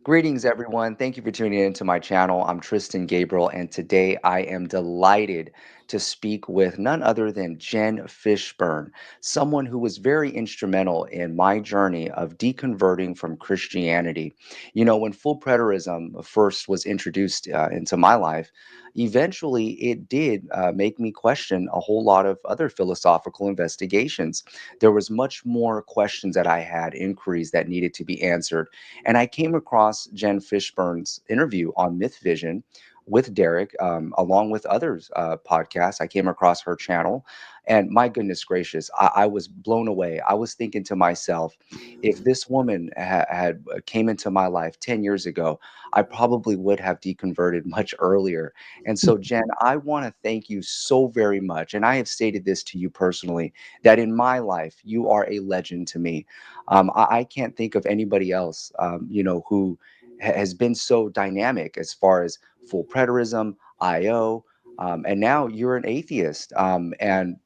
Greetings, everyone. Thank you for tuning in to my channel. I'm Tristan Gabriel, and today I am delighted to speak with none other than Jen Fishburne, someone who was very instrumental in my journey of deconverting from Christianity. When full preterism first was introduced into my life, eventually it did make me question a whole lot of other philosophical investigations. There was much more questions that I had, inquiries that needed to be answered, and I came across Jen Fishburne's interview on Myth Vision with Derek, along with others podcasts. I came across her channel, and my goodness gracious, I was blown away. I was thinking to myself, if this woman had came into my life 10 years ago, I probably would have deconverted much earlier. And so, Jen, I want to thank you so very much. And I have stated this to you personally, that in my life, you are a legend to me. I can't think of anybody else, who has been so dynamic as far as full preterism, IO, and now you're an atheist. And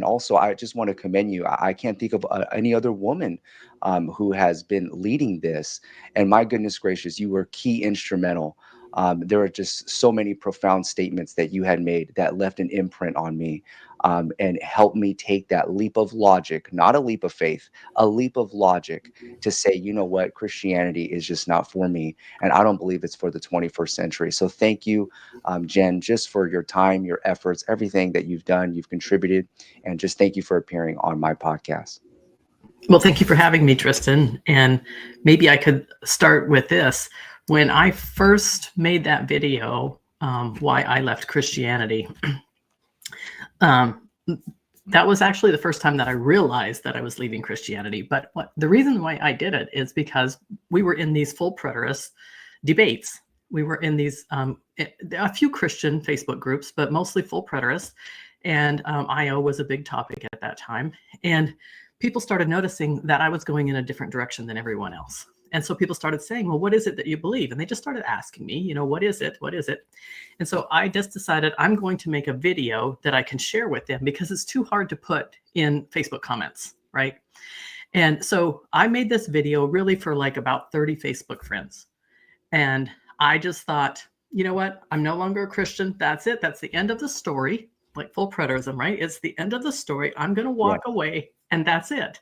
also I just want to commend you. I can't think of any other woman who has been leading this. And my goodness gracious, you were key instrumental. There are just so many profound statements that you had made that left an imprint on me, and helped me take that leap of logic, not a leap of faith, a leap of logic to say, you know what, Christianity is just not for me. And I don't believe it's for the 21st century. So thank you, Jen, just for your time, your efforts, everything that you've done, you've contributed. And just thank you for appearing on my podcast. Well, thank you for having me, Tristan. And maybe I could start with this. When I first made that video, why I left Christianity, that was actually the first time that I realized that I was leaving Christianity. But the reason why I did it is because we were in these full preterist debates. We were in these, a few Christian Facebook groups, but mostly full preterist. And IO was a big topic at that time. And people started noticing that I was going in a different direction than everyone else. And so people started saying, well, what is it that you believe? And they just started asking me, what is it? What is it? And so I just decided I'm going to make a video that I can share with them because it's too hard to put in Facebook comments, right? And so I made this video really for like about 30 Facebook friends. And I just thought, you know what? I'm no longer a Christian. That's it. That's the end of the story, like full preterism, right? It's the end of the story. I'm going to walk away and that's it.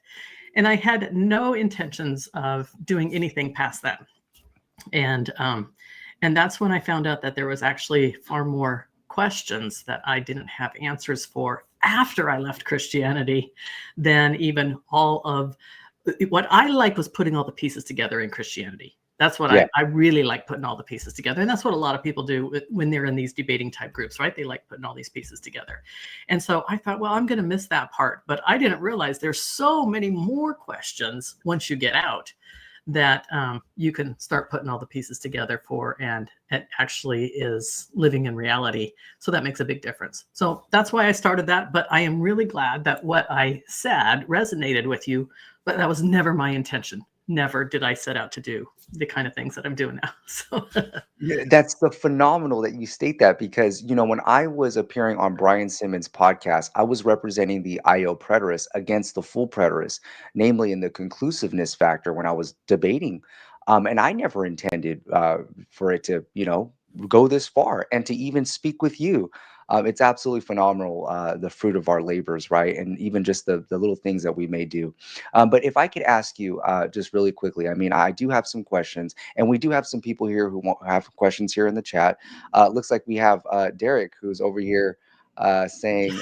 And I had no intentions of doing anything past that. And that's when I found out that there was actually far more questions that I didn't have answers for after I left Christianity than even all of what I liked was putting all the pieces together in Christianity. That's what I really like, putting all the pieces together. And that's what a lot of people do when they're in these debating type groups, right? They like putting all these pieces together. And so I thought, well, I'm going to miss that part. But I didn't realize there's so many more questions once you get out that you can start putting all the pieces together for, and it actually is living in reality. So that makes a big difference. So that's why I started that. But I am really glad that what I said resonated with you, but that was never my intention. Never did I set out to do the kind of things that I'm doing now. So That's the phenomenal that you state that, because when I was appearing on Brian Simmons' podcast, I was representing the IO preterists against the full preterists, namely in the conclusiveness factor when I was debating. And I never intended for it to go this far and to even speak with you. It's absolutely phenomenal, the fruit of our labors, right? And even just the little things that we may do. But if I could ask you just really quickly, I mean, I do have some questions, and we do have some people here who have questions here in the chat. Looks like we have Derek, who's over here saying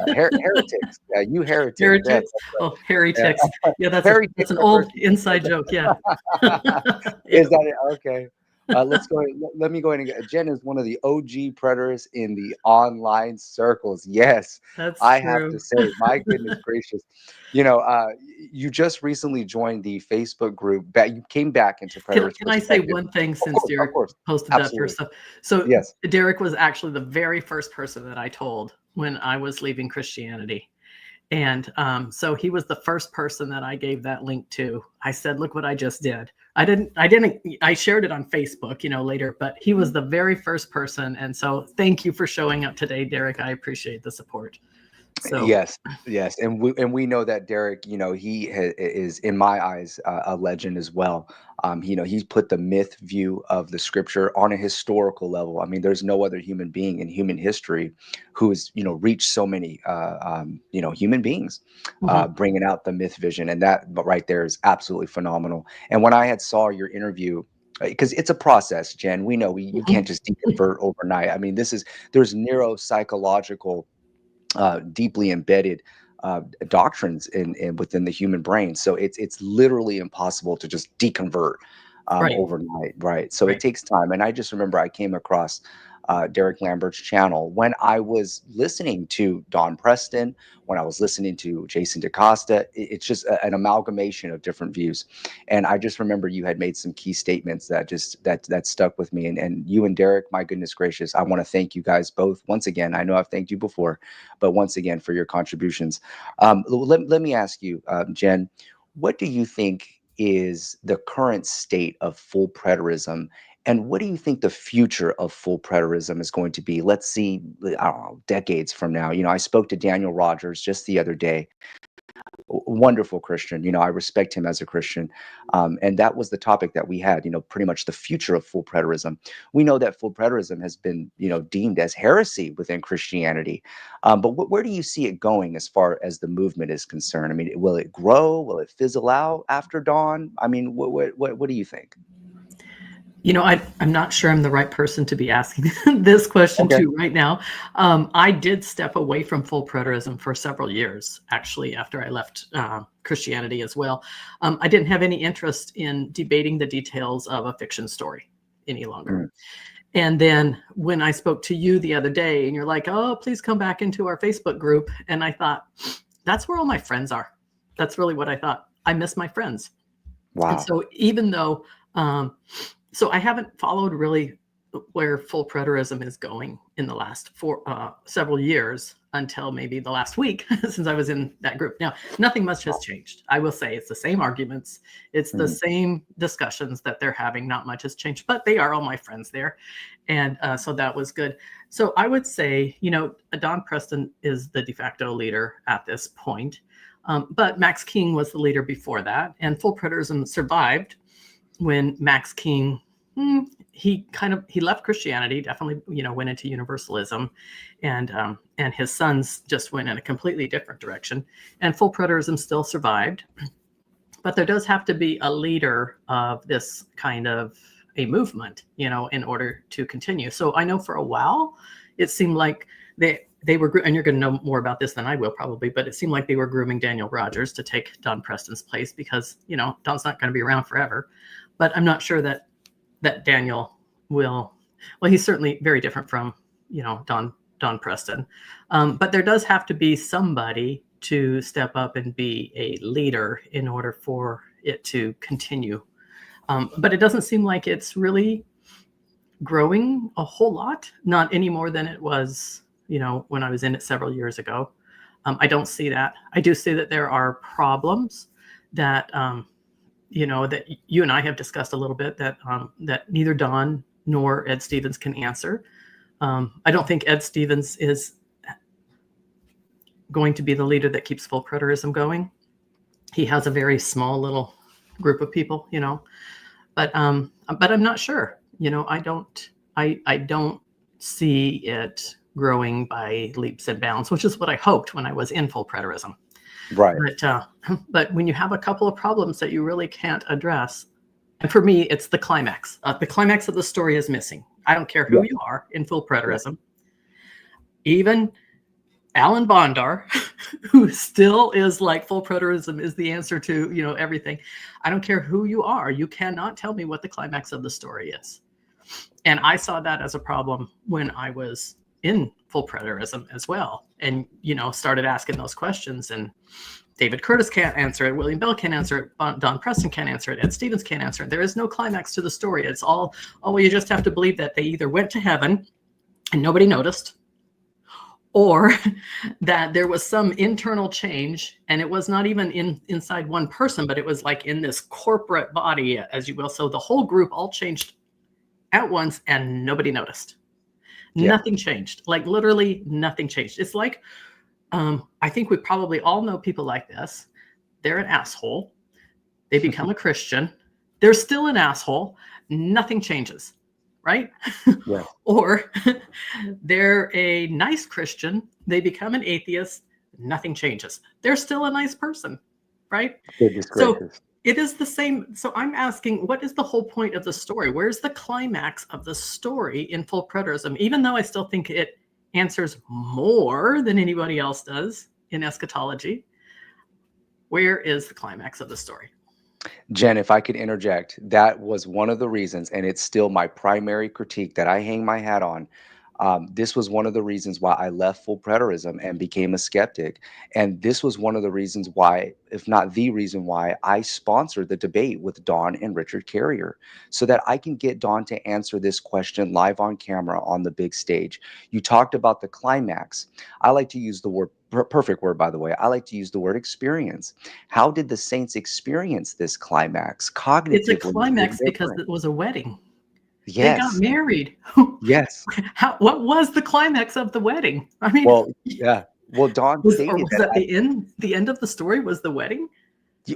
heretics. You heretics. Heretics. Yes, Oh, heretics. Yeah, that's an old inside joke. Yeah. Is that it? Okay. Let's go. Let me go ahead and get. Jen is one of the OG predators in the online circles. Yes, That's I true. have to say, my goodness gracious, you just recently joined the Facebook group. You came back into predators. Can I say one thing since Derek posted that first stuff? So yes, Derek was actually the very first person that I told when I was leaving Christianity. And so he was the first person that I gave that link to. I said, look what I just did. I shared it on Facebook, later, but he was the very first person. And so thank you for showing up today, Derek. I appreciate the support. So, Yes, yes, and we know that Derek, is in my eyes a legend as well. He's put the myth view of the scripture on a historical level. I mean, there's no other human being in human history who has reached so many human beings, mhm, bringing out the myth vision, and that but right there is absolutely phenomenal. And when I had saw your interview. Because it's a process, Jen. We know you mhm, can't just deconvert overnight. I mean, there's neuropsychological deeply embedded doctrines in within the human brain. So it's literally impossible to just deconvert right, overnight, right? So it right. takes time. And I just remember I came across Derek Lambert's channel when I was listening to Don Preston, when I was listening to Jason DaCosta. It's just an amalgamation of different views. And I just remember you had made some key statements that stuck with me. And you and Derek, my goodness gracious, I want to thank you guys both once again. I know I've thanked you before, but once again for your contributions. Let me ask you, Jen, what do you think is the current state of full preterism? And what do you think the future of full preterism is going to be? Let's see, I don't know, decades from now. I spoke to Daniel Rogers just the other day, wonderful Christian. I respect him as a Christian. And that was the topic that we had, pretty much the future of full preterism. We know that full preterism has been, deemed as heresy within Christianity. But where do you see it going as far as the movement is concerned? I mean, will it grow? Will it fizzle out after dawn? I mean, what do you think? I'm not sure I'm the right person to be asking this question Okay. to right now. I did step away from full preterism for several years, actually, after I left Christianity as well. I didn't have any interest in debating the details of a fiction story any longer. Mm, And then when I spoke to you the other day, and you're like, "Oh, please come back into our Facebook group," and I thought, that's where all my friends are. That's really what I thought. I miss my friends. And wow. so even though, so I haven't followed really where full preterism is going in the last several years until maybe the last week since I was in that group. Now, nothing much has changed. I will say it's the same arguments. It's the Mhm. same discussions that they're having. Not much has changed, but they are all my friends there. And so that was good. So I would say, Don Preston is the de facto leader at this point. But Max King was the leader before that, and full preterism survived when Max King he left Christianity, definitely went into universalism, and his sons just went in a completely different direction. And full preterism still survived, but there does have to be a leader of this kind of a movement, in order to continue. So I know for a while it seemed like they were, and you're going to know more about this than I will probably, but it seemed like they were grooming Daniel Rogers to take Don Preston's place because, Don's not going to be around forever. But I'm not sure that Daniel will, well, he's certainly very different from, Don Preston. But there does have to be somebody to step up and be a leader in order for it to continue. But it doesn't seem like it's really growing a whole lot, not any more than it was, when I was in it several years ago. I don't see that. I do see that there are problems that, that you and I have discussed a little bit that neither Don nor Ed Stevens can answer. I don't think Ed Stevens is going to be the leader that keeps full preterism going. He has a very small little group of people, but I'm not sure. I don't see it growing by leaps and bounds, which is what I hoped when I was in full preterism. Right. But when you have a couple of problems that you really can't address, and for me, it's the climax. The climax of the story is missing. I don't care who Yeah. you are in full Yeah. preterism. Even Alan Bondar, who still is like full preterism is the answer to everything. I don't care who you are. You cannot tell me what the climax of the story is. And I saw that as a problem when I was in full preterism as well, and started asking those questions. And David Curtis can't answer it. William Bell can't answer it. Don Preston can't answer it. Ed Stevens can't answer it. There is no climax to the story. It's all, well, you just have to believe that they either went to heaven and nobody noticed, or that there was some internal change, and it was not even inside one person, but it was like in this corporate body, as you will. So the whole group all changed at once and nobody noticed. Yeah. Nothing changed. Like literally nothing changed. It's like I think we probably all know people like this. They're an asshole. They become a Christian. They're still an asshole. Nothing changes, right? Yeah. Or they're a nice Christian. They become an atheist. Nothing changes. They're still a nice person, right? Goodness So gracious. it is the same. So I'm asking, what is the whole point of the story? Where's the climax of the story in Full Preterism? Even though I still think it answers more than anybody else does in eschatology, where is the climax of the story? Jen, if I could interject, that was one of the reasons, and it's still my primary critique that I hang my hat on. This was one of the reasons why I left full preterism and became a skeptic. And this was one of the reasons why, if not the reason why, I sponsored the debate with Don and Richard Carrier so that I can get Don to answer this question live on camera on the big stage. You talked about the climax. I like to use the word, perfect word, by the way. I like to use the word experience. How did the saints experience this climax It's a cognitively in climax their because brain? it was a wedding. They got Yes, married. yes. What was the climax of the wedding? I mean, Well, yeah. Well, Don stated was that that the end of the story was the wedding?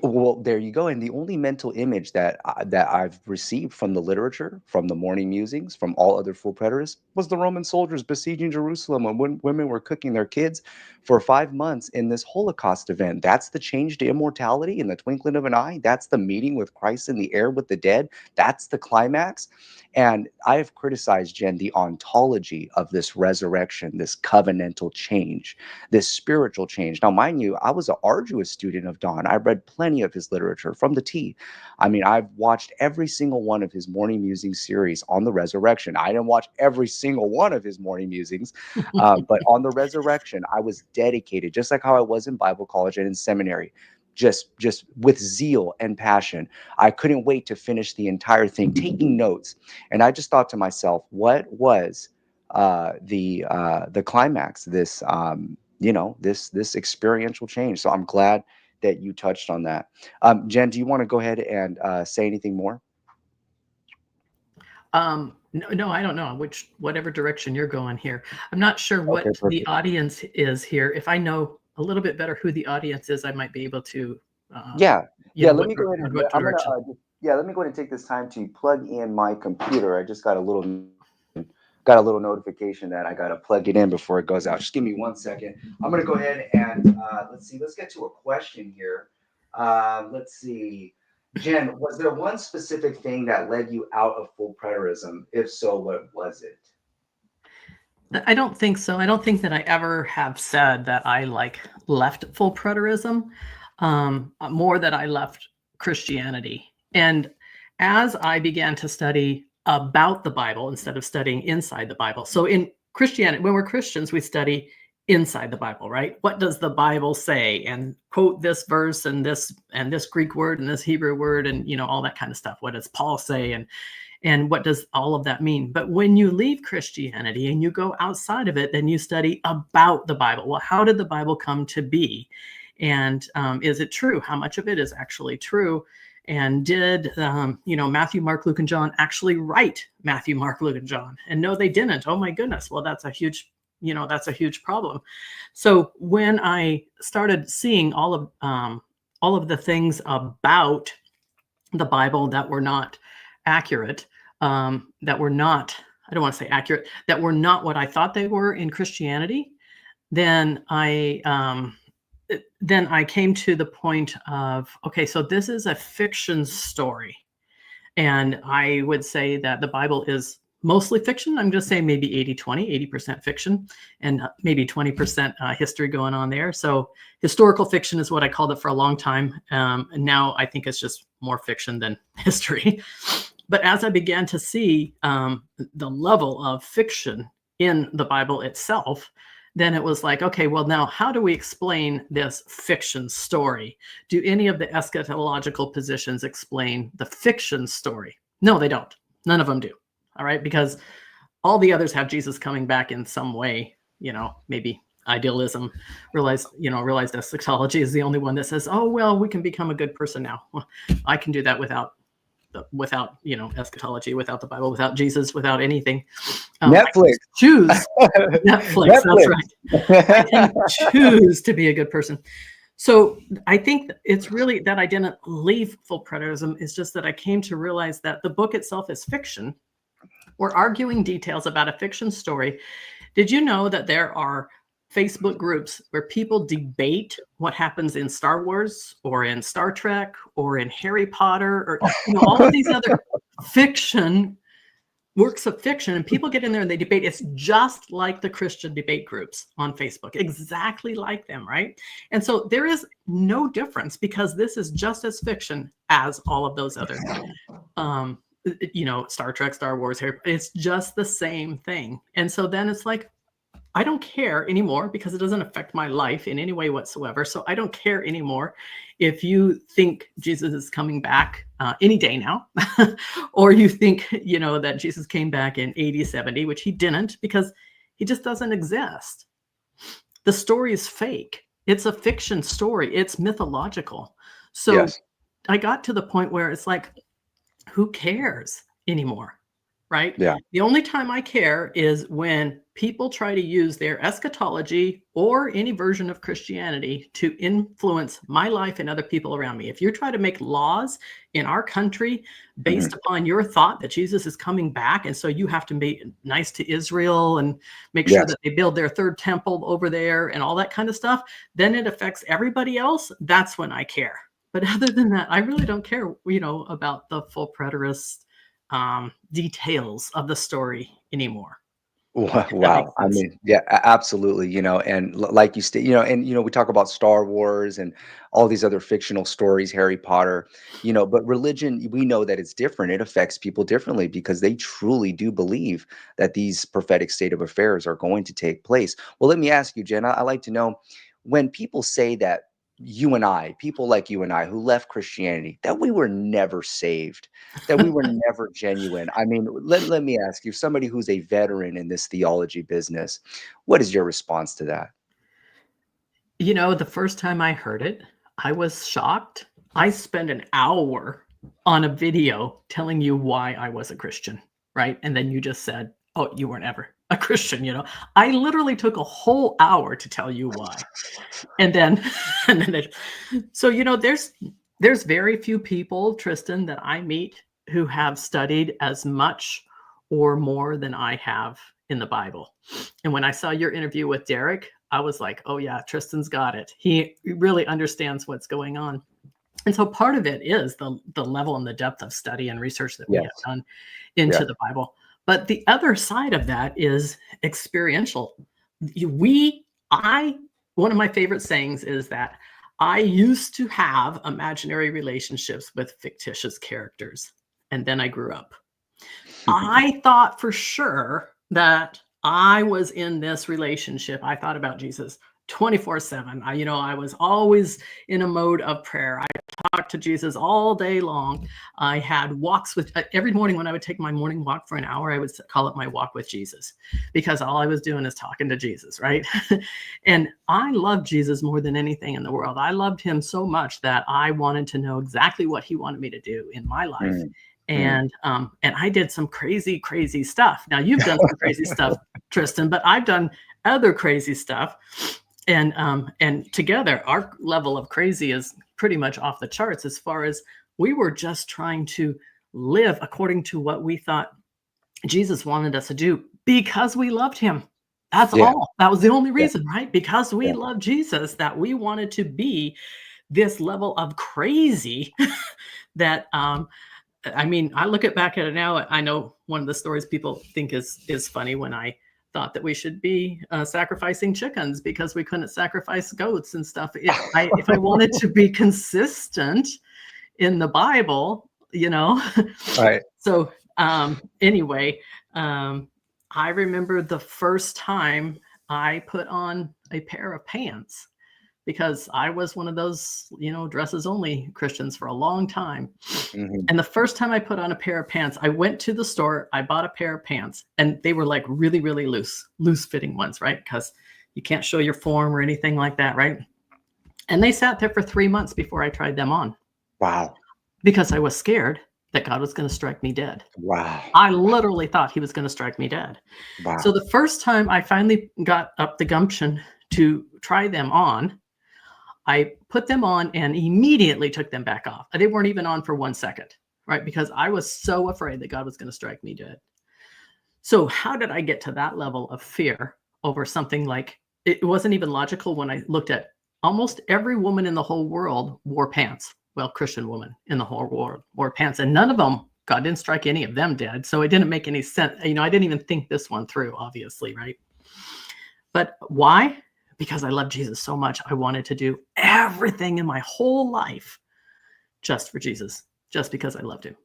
well, there you go. And the only mental image that I've received from the literature, from the morning musings, from all other full preterists, was the Roman soldiers besieging Jerusalem when women were cooking their kids for 5 months in this Holocaust event. That's the change to immortality in the twinkling of an eye. That's the meeting with Christ in the air with the dead. That's the climax. And I have criticized, Jen, the ontology of this resurrection, this covenantal change, this spiritual change. Now, mind you, I was an arduous student of Don. I read plenty of his literature from the T. I mean, I've watched every single one of his morning musings series on the resurrection. I didn't watch every single one of his morning musings, but on the resurrection, I was dedicated, just like how I was in Bible college and in seminary. Just with zeal and passion. I couldn't wait to finish the entire thing, taking notes. And I just thought to myself, what was the climax? This this experiential change. So I'm glad that you touched on that. Jen, do you want to go ahead and say anything more? No, I don't know whatever direction you're going here. I'm not sure Okay, what the perfect. audience is here. If I know a little bit better who the audience is, I might be able to, Yeah, yeah. Let what me go ahead and what I'm gonna direction. yeah. Let me go ahead and take this time to plug in my computer. I just got a little notification that I got to plug it in before it goes out. Just give me 1 second. I'm going to go ahead and let's see. Let's get to a question here. Let's see. Jen, was there one specific thing that led you out of full preterism? If so, what was it? I don't think so. I don't think that I ever have said that I left full preterism, more that I left Christianity. And as I began to study about the Bible instead of studying inside the Bible. So in Christianity, when we're Christians, we study inside the Bible, right? What does the Bible say? And quote this verse and this Greek word and this Hebrew word and all that kind of stuff. What does Paul say? And what does all of that mean? But when you leave Christianity and you go outside of it, then you study about the Bible. Well, how did the Bible come to be? And is it true? How much of it is actually true? And did Matthew, Mark, Luke, and John actually write Matthew, Mark, Luke, and John? And no, they didn't. Oh my goodness. Well, that's a huge problem. So when I started seeing all of the things about the Bible that were not accurate, that were not, I don't want to say accurate, that were not what I thought they were in Christianity, then I came to the point of, okay, so this is a fiction story. And I would say that the Bible is mostly fiction. I'm just saying maybe 80% fiction and maybe 20% history going on there. So historical fiction is what I called it for a long time. And now I think it's just more fiction than history. But as I began to see the level of fiction in the Bible itself, then it was like, okay, well, now how do we explain this fiction story? Do any of the eschatological positions explain the fiction story? No, they don't. None of them do. All right, because all the others have Jesus coming back in some way. Maybe idealism, realized eschatology is the only one that says, oh, well, we can become a good person now. Well, I can do that without without, eschatology, without the Bible, without Jesus, without anything. I Netflix. choose Netflix. That's right. I can choose to be a good person. So I think it's really that I didn't leave full preterism. It's just that I came to realize that the book itself is fiction. We're arguing details about a fiction story. Did you know that there are Facebook groups where people debate what happens in Star Wars or in Star Trek or in Harry Potter or all of these other works of fiction, and people get in there and they debate? It's just like the Christian debate groups on Facebook, exactly like them, right? And so there is no difference, because this is just as fiction as all of those other Star Trek, Star Wars, Harry, it's just the same thing. And so then it's like, I don't care anymore, because it doesn't affect my life in any way whatsoever. So I don't care anymore if you think Jesus is coming back any day now, or you think, that Jesus came back in 80, 70, which he didn't, because he just doesn't exist. The story is fake. It's a fiction story. It's mythological. So Yes. I got to the point where it's like, who cares anymore, right? Yeah. The only time I care is when people try to use their eschatology or any version of Christianity to influence my life and other people around me. If you try to make laws in our country based upon your thought that Jesus is coming back, and so you have to be nice to Israel and make sure that they build their third temple over there and all that kind of stuff, then it affects everybody else. That's when I care. But other than that, I really don't care, about the full preterist details of the story anymore. Wow. I mean, yeah, absolutely. And like you state, we talk about Star Wars and all these other fictional stories, Harry Potter, but religion, we know that it's different. It affects people differently, because they truly do believe that these prophetic state of affairs are going to take place. Well, let me ask you, Jen, I like to know, when people say that people like you and I, who left Christianity, that we were never saved, that we were never genuine. I mean, let me ask you, somebody who's a veteran in this theology business, what is your response to that? The first time I heard it, I was shocked. I spent an hour on a video telling you why I was a Christian, right? And then you just said, oh, you weren't ever a Christian, I literally took a whole hour to tell you why. And then, so, there's very few people, Tristan, that I meet who have studied as much or more than I have in the Bible. And when I saw your interview with Derek, I was like, oh yeah, Tristan's got it. He really understands what's going on. And so part of it is the level and the depth of study and research that we have done into the Bible. But the other side of that is experiential. One of my favorite sayings is that I used to have imaginary relationships with fictitious characters, and then I grew up. I thought for sure that I was in this relationship. I thought about Jesus 24/7. I was always in a mode of prayer. I talked to Jesus all day long. I had walks with every morning when I would take my morning walk for an hour, I would call it my walk with Jesus, because all I was doing is talking to Jesus, right? And I loved Jesus more than anything in the world. I loved him so much that I wanted to know exactly what he wanted me to do in my life. And I did some crazy, crazy stuff. Now you've done some crazy stuff, Tristan, but I've done other crazy stuff. And together our level of crazy is pretty much off the charts, as far as we were just trying to live according to what we thought Jesus wanted us to do, because we loved him. That's all. That was the only reason, right? Because we loved Jesus, that we wanted to be this level of crazy that, I look back at it now. I know one of the stories people think is funny, when I thought that we should be sacrificing chickens because we couldn't sacrifice goats and stuff. If I wanted to be consistent in the Bible, Right. So anyway, I remember the first time I put on a pair of pants, because I was one of those, dresses only Christians for a long time. And the first time I put on a pair of pants, I went to the store, I bought a pair of pants, and they were like really, really loose fitting ones, right? Because you can't show your form or anything like that, right? And they sat there for 3 months before I tried them on. Wow. Because I was scared that God was going to strike me dead. Wow. I literally thought he was going to strike me dead. So Wow. the first time I finally got up the gumption to try them on, I put them on and immediately took them back off. They weren't even on for 1 second, right? Because I was so afraid that God was going to strike me dead. So how did I get to that level of fear over something like, it wasn't even logical when I looked at almost every woman in the whole world wore pants. Well, Christian woman in the whole world wore pants, and none of them, God didn't strike any of them dead. So it didn't make any sense. I didn't even think this one through, obviously, right? But why? Because I love Jesus so much. I wanted to do everything in my whole life just for Jesus, just because I loved him.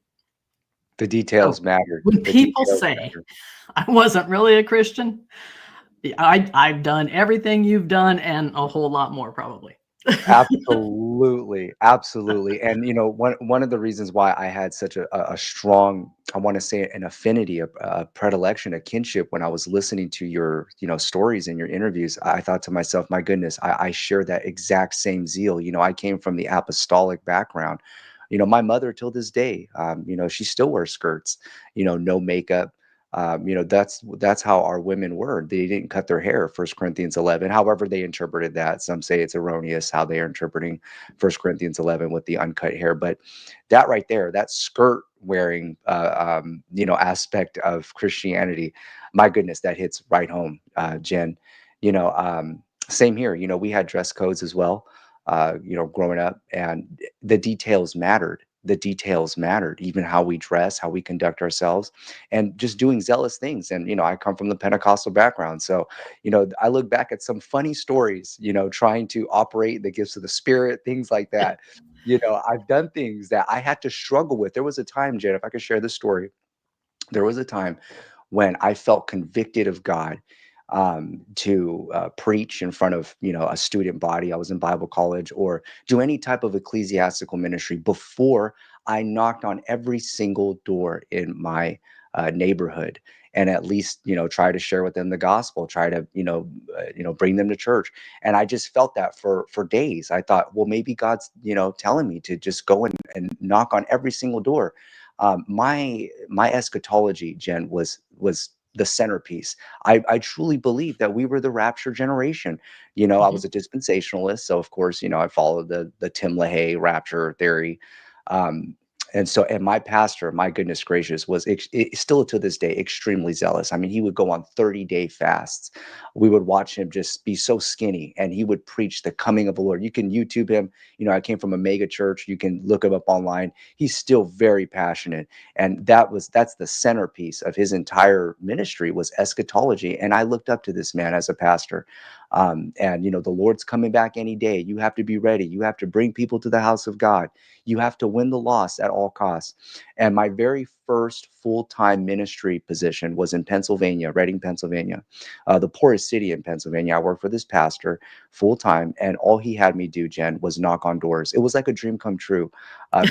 The So details mattered. when The people details say mattered. I wasn't really a Christian, I've done everything you've done and a whole lot more, probably. Absolutely, absolutely, and, one of the reasons why I had such a strong, I wanna say, an affinity, a predilection, a kinship when I was listening to your, stories and your interviews, I thought to myself, "My goodness, I share that exact same zeal." I came from the apostolic background. My mother till this day, she still wears skirts, no makeup. That's how our women were. They didn't cut their hair, 1 Corinthians 11. However, they interpreted that. Some say it's erroneous how they are interpreting 1 Corinthians 11 with the uncut hair. But that right there, that skirt wearing, aspect of Christianity, my goodness, that hits right home, Jen. You know, um, Same here. We had dress codes as well. Growing up, and the details mattered. The details mattered, even how we dress, how we conduct ourselves, and just doing zealous things. And I come from the Pentecostal background, so I look back at some funny stories, trying to operate the gifts of the Spirit, things like that. I've done things that I had to struggle with. There was a time, Jen, if I could share this story, there was a time when I felt convicted of God, to preach in front of a student body. I was in Bible college, or do any type of ecclesiastical ministry before I knocked on every single door in my neighborhood, and at least try to share with them the gospel, try to bring them to church. And I just felt that for days. I thought, well, maybe God's telling me to just go and knock on every single door. My eschatology, Jen, was the centerpiece. I truly believe that we were the rapture generation. I Mhm. was a dispensationalist, so of course, I followed the Tim LaHaye rapture theory. Um, and my pastor, my goodness gracious, was still to this day extremely zealous. I mean, he would go on 30-day fasts. We would watch him just be so skinny, and he would preach the coming of the Lord. You can YouTube him. I came from a mega church. You can look him up online. He's still very passionate, and that's the centerpiece of his entire ministry, was eschatology. And I looked up to this man as a pastor. And the Lord's coming back any day. You have to be ready. You have to bring people to the house of God. You have to win the lost at all costs. And my very first full-time ministry position was in Pennsylvania, Reading, Pennsylvania, the poorest city in Pennsylvania. I worked for this pastor full-time, and all he had me do, Jen, was knock on doors. It was like a dream come true. I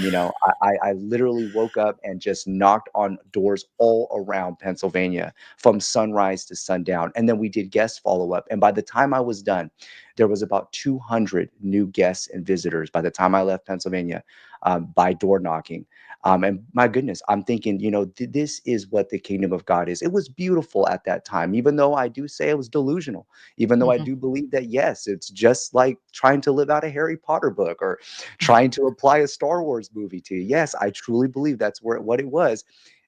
literally woke up and just knocked on doors all around Pennsylvania from sunrise to sundown. And then we did guest follow up. And by the time I was done, there was about 200 new guests and visitors by the time I left Pennsylvania, by door knocking. And my goodness, I'm thinking, this is what the kingdom of God is. It was beautiful at that time, even though I do say it was delusional, even though I Mhm. do believe that, yes, it's just like trying to live out a Harry Potter book, or trying to apply a Star Wars movie to you. Yes, I truly believe that's what it was.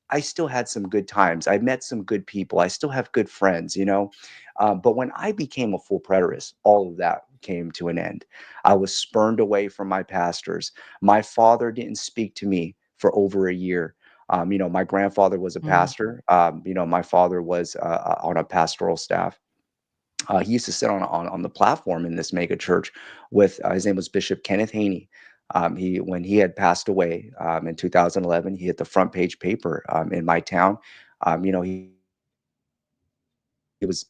I still had some good times. I met some good people. I still have good friends. But when I became a full preterist, all of that came to an end. I was spurned away from my pastors. My father didn't speak to me for over a year. My grandfather was a Mm. pastor. My father was on a pastoral staff. He used to sit on the platform in this mega church with, his name was Bishop Kenneth Haney. When he had passed away, in 2011, he hit the front page paper, in my town. He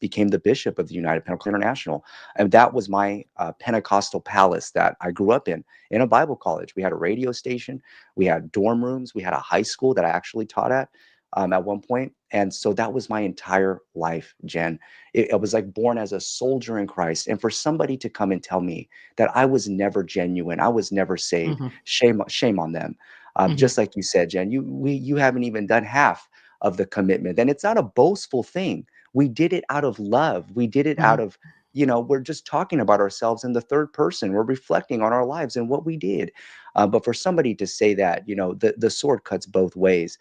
became the bishop of the United Pentecostal International, and that was my Pentecostal palace that I grew up in a Bible college. We had a radio station, we had dorm rooms, we had a high school that I actually taught at one point, and so that was my entire life, Jen. I was like born as a soldier in Christ, and for somebody to come and tell me that I was never genuine, I was never saved, Mhm. shame on them. Mhm. Just like you said, Jen, you haven't even done half of the commitment, and it's not a boastful thing. We did it out of love. We did it out Mhm. of, we're just talking about ourselves in the third person. We're reflecting on our lives and what we did. But for somebody to say that, the sword cuts both ways.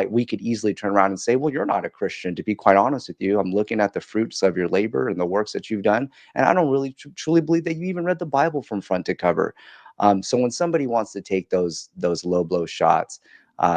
We could easily turn around and say, well, you're not a Christian. To be quite honest with you, I'm looking at the fruits of your labor and the works that you've done, and I don't really truly believe that you even read the Bible from front to cover. So when somebody wants to take those low blow shots,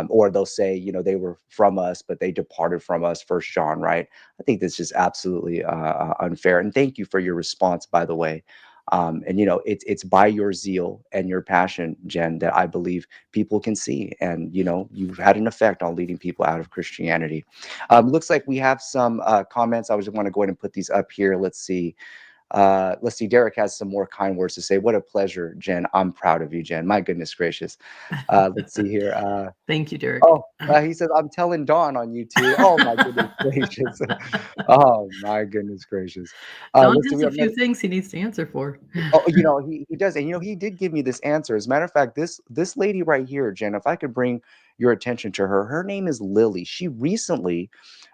or they'll say, they were from us, but they departed from us, First John, right? I think that's just absolutely unfair. And thank you for your response, by the way. And it's by your zeal and your passion, Jen, that I believe people can see. And you've had an effect on leading people out of Christianity. Looks like we have some comments. I just want to go ahead and put these up here. Let's see. Derek has some more kind words to say. What a pleasure, Jen. I'm proud of you, Jen. My goodness gracious. Let's see here. Thank you, Derek. Oh, he says, I'm telling Dawn on you too. Oh my goodness gracious. Oh my goodness gracious. Don Let's see. has We a have few another. things he needs to answer for. Oh, he does, and he did give me this answer. As a matter of fact, this lady right here, Jen, if I could bring your attention to her, her name is Lily. She recently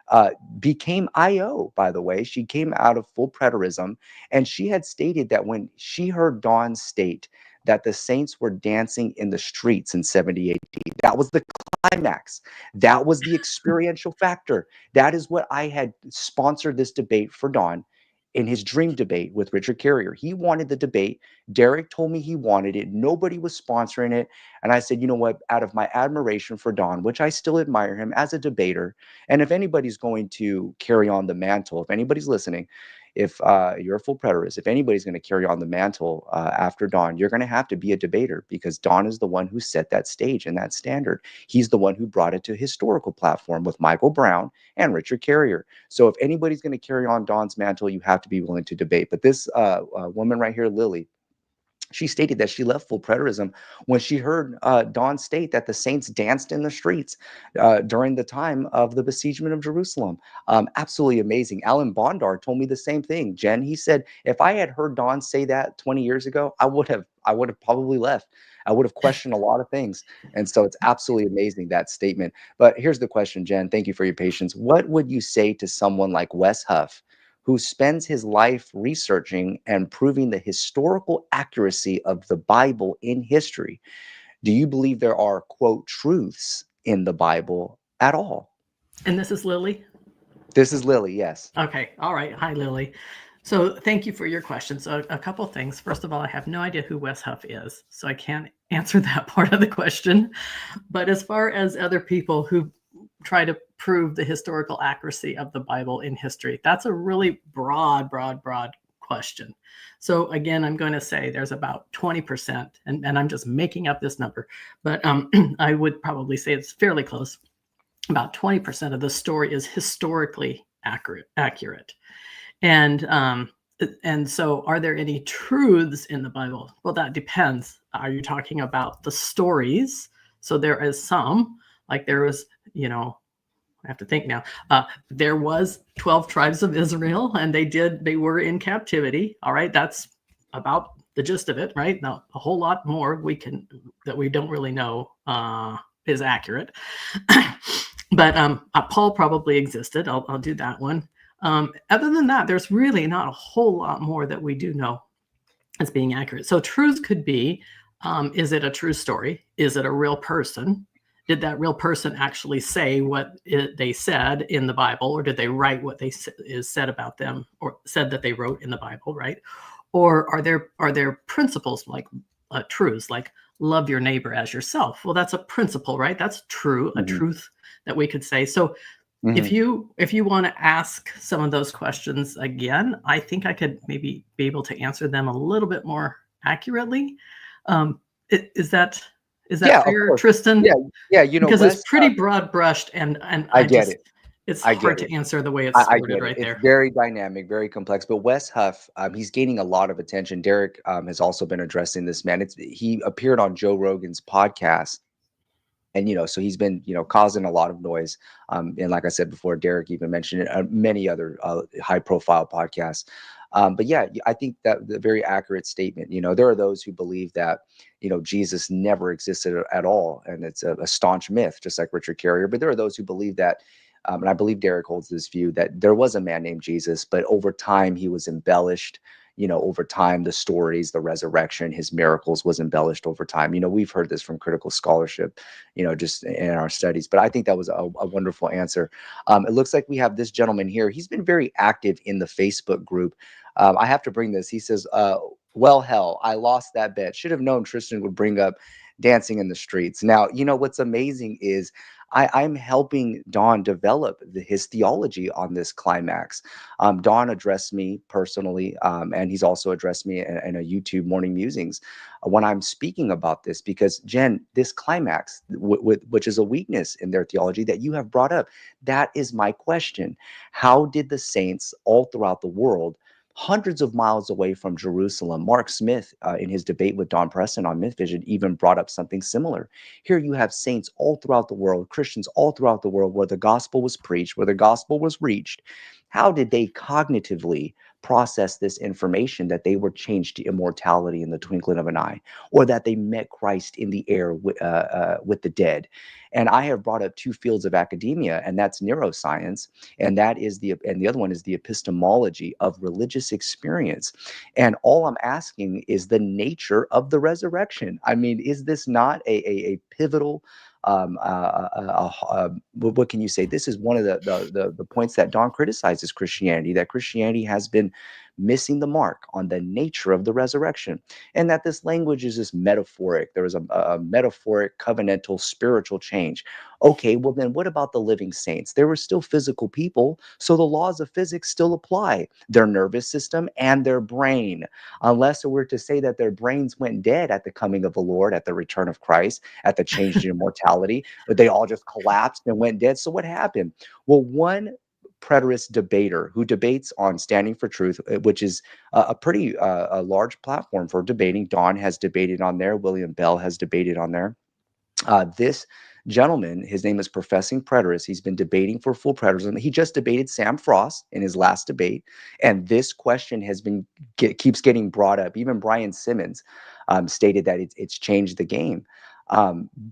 uh, became IO, by the way. She came out of full preterism, and she had stated that when she heard Dawn state that the saints were dancing in the streets in 70 AD, that was the climax. That was the experiential factor. That is what I had sponsored this debate for Dawn in his dream debate with Richard Carrier. He wanted the debate. Derek told me he wanted it. Nobody was sponsoring it. And I said, you know what? Out of my admiration for Don, which I still admire him as a debater, and if anybody's going to carry on the mantle, if anybody's listening, if you're a full preterist, if anybody's going to carry on the mantle after Don, you're going to have to be a debater, because Don is the one who set that stage and that standard. He's the one who brought it to historical platform with Michael Brown and Richard Carrier. So if anybody's going to carry on Don's mantle, you have to be willing to debate. But this woman right here, Lily, she stated that she left full preterism when she heard Dawn state that the saints danced in the streets during the time of the besiegement of Jerusalem. Absolutely amazing. Alan Bondar told me the same thing. Jen, he said, if I had heard Dawn say that 20 years ago, I would have probably left. I would have questioned a lot of things. And so it's absolutely amazing, that statement. But here's the question, Jen. Thank you for your patience. What would you say to someone like Wes Huff, who spends his life researching and proving the historical accuracy of the Bible in history? Do you believe there are, quote, truths in the Bible at all? And this is Lily. This is Lily, yes. Okay. All right. Hi, Lily. So thank you for your question. So a couple things. First of all, I have no idea who Wes Huff is, so I can't answer that part of the question. But as far as other people who try to prove the historical accuracy of the Bible in history, that's a really broad question. So again, I'm going to say there's about 20%, and I'm just making up this number, but I would probably say it's fairly close. About 20% of the story is historically accurate. And so are there any truths in the Bible? Well, that depends. Are you talking about the stories? So there is some, like there was, I have to think now. There was 12 tribes of Israel, and they were in captivity. All right, that's about the gist of it, right? Now, a whole lot more that we don't really know is accurate. But Paul probably existed. I'll do that one. Other than that, there's really not a whole lot more that we do know as being accurate. So truth could be, is it a true story? Is it a real person? Did that real person actually say what they said in the Bible, or did they write what is said about them, or said that they wrote in the Bible, right? Or are there principles like truths, like love your neighbor as yourself? Well, that's a principle, right? That's true, a Mm-hmm. truth that we could say. So if Mm-hmm. you want to ask some of those questions again, I think I could maybe be able to answer them a little bit more accurately. Um, is that Yeah, of fair, course. Yeah, Tristan? yeah. Because it's Wes, pretty broad brushed, and I get it. it's I get hard it. to answer the way it's I worded get it. right It's there. very dynamic, very complex. But Wes Huff, he's gaining a lot of attention. Derek has also been addressing this man. He appeared on Joe Rogan's podcast, and so he's been causing a lot of noise. And like I said before, Derek even mentioned it. Many other high-profile podcasts. But yeah, I think that the very accurate statement. There are those who believe that Jesus never existed at all, and it's a staunch myth, just like Richard Carrier. But there are those who believe that, and I believe Derek holds this view, that there was a man named Jesus, but over time he was embellished. Over time, the stories, the resurrection, his miracles was embellished over time. We've heard this from critical scholarship, just in our studies. But I think that was a wonderful answer. It looks like we have this gentleman here. He's been very active in the Facebook group. I have to bring this. He says, well, hell, I lost that bet. Should have known Tristan would bring up dancing in the streets. Now, what's amazing is I'm helping Don develop his theology on this climax. Don addressed me personally, and he's also addressed me in a YouTube Morning Musings when I'm speaking about this, because Jen, this climax, which is a weakness in their theology that you have brought up, that is my question. How did the saints all throughout the world, hundreds of miles away from Jerusalem? Mark Smith, in his debate with Don Preston on Myth Vision, even brought up something similar. Here you have saints all throughout the world, Christians all throughout the world, where the gospel was preached, where the gospel was reached. How did they cognitively process this information that they were changed to immortality in the twinkling of an eye, or that they met Christ in the air with the dead? And I have brought up two fields of academia, and that's neuroscience, and the other one is the epistemology of religious experience. And all I'm asking is the nature of the resurrection. I mean, is this not a pivotal, what can you say? This is one of the points that Don criticizes Christianity, that Christianity has been missing the mark on the nature of the resurrection, and that this language is just metaphoric. There is a metaphoric, covenantal, spiritual change. Okay, well then what about the living saints? They were still physical people, so the laws of physics still apply. Their nervous system and their brain, unless it were to say that their brains went dead at the coming of the Lord, at the return of Christ, at the change in immortality, but they all just collapsed and went dead. So what happened? Well, one preterist debater who debates on Standing for Truth, which is a pretty a large platform for debating. Don has debated on there. William Bell has debated on there. This gentleman, his name is Professing Preterist. He's been debating for full preterism. He just debated Sam Frost in his last debate, and this question has been keeps getting brought up. Even Brian Simmons stated that it's changed the game.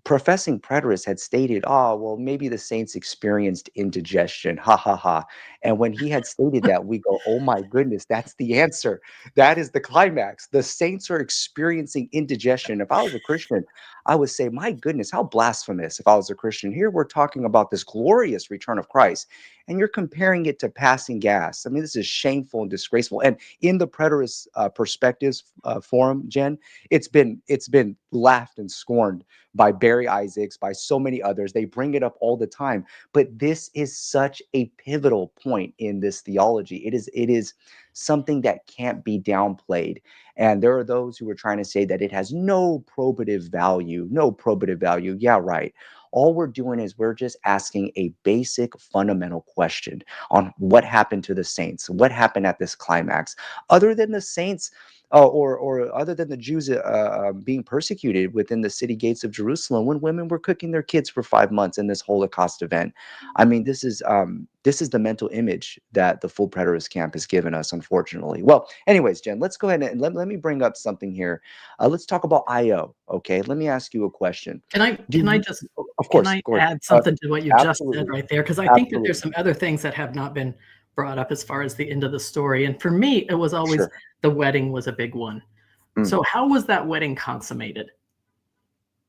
Professing Preterist had stated, "Oh, well, maybe the saints experienced indigestion." Ha ha ha! And when he had stated that, we go, "Oh my goodness, that's the answer. That is the climax. The saints are experiencing indigestion." If I was a Christian, I would say, my goodness, how blasphemous. If I was a Christian, here we're talking about this glorious return of Christ, and you're comparing it to passing gas. I mean, this is shameful and disgraceful. And in the preterist perspectives forum, Jen, it's been laughed and scorned by Barry Isaacs, by so many others. They bring it up all the time. But this is such a pivotal point in this theology. It is something that can't be downplayed. And there are those who are trying to say that it has no probative value. No probative value. Yeah, right. All we're doing is we're just asking a basic fundamental question on what happened to the saints, what happened at this climax, other than the saints, or other than the Jews being persecuted within the city gates of Jerusalem when women were cooking their kids for 5 months in this Holocaust event. I mean, this is the mental image that the full preterist camp has given us, unfortunately. Well, anyways, Jen, let's go ahead and let me bring up something here. Let's talk about IO. Okay, let me ask you a question. Can I Do can I you, just of can course, I go ahead. add something to what you just said Absolutely, right there? Because I think that there's absolutely. some other things that have not been brought up as far as the end of the story. And for me, it was always Sure. the wedding was a big one. Mm, So how was that wedding consummated?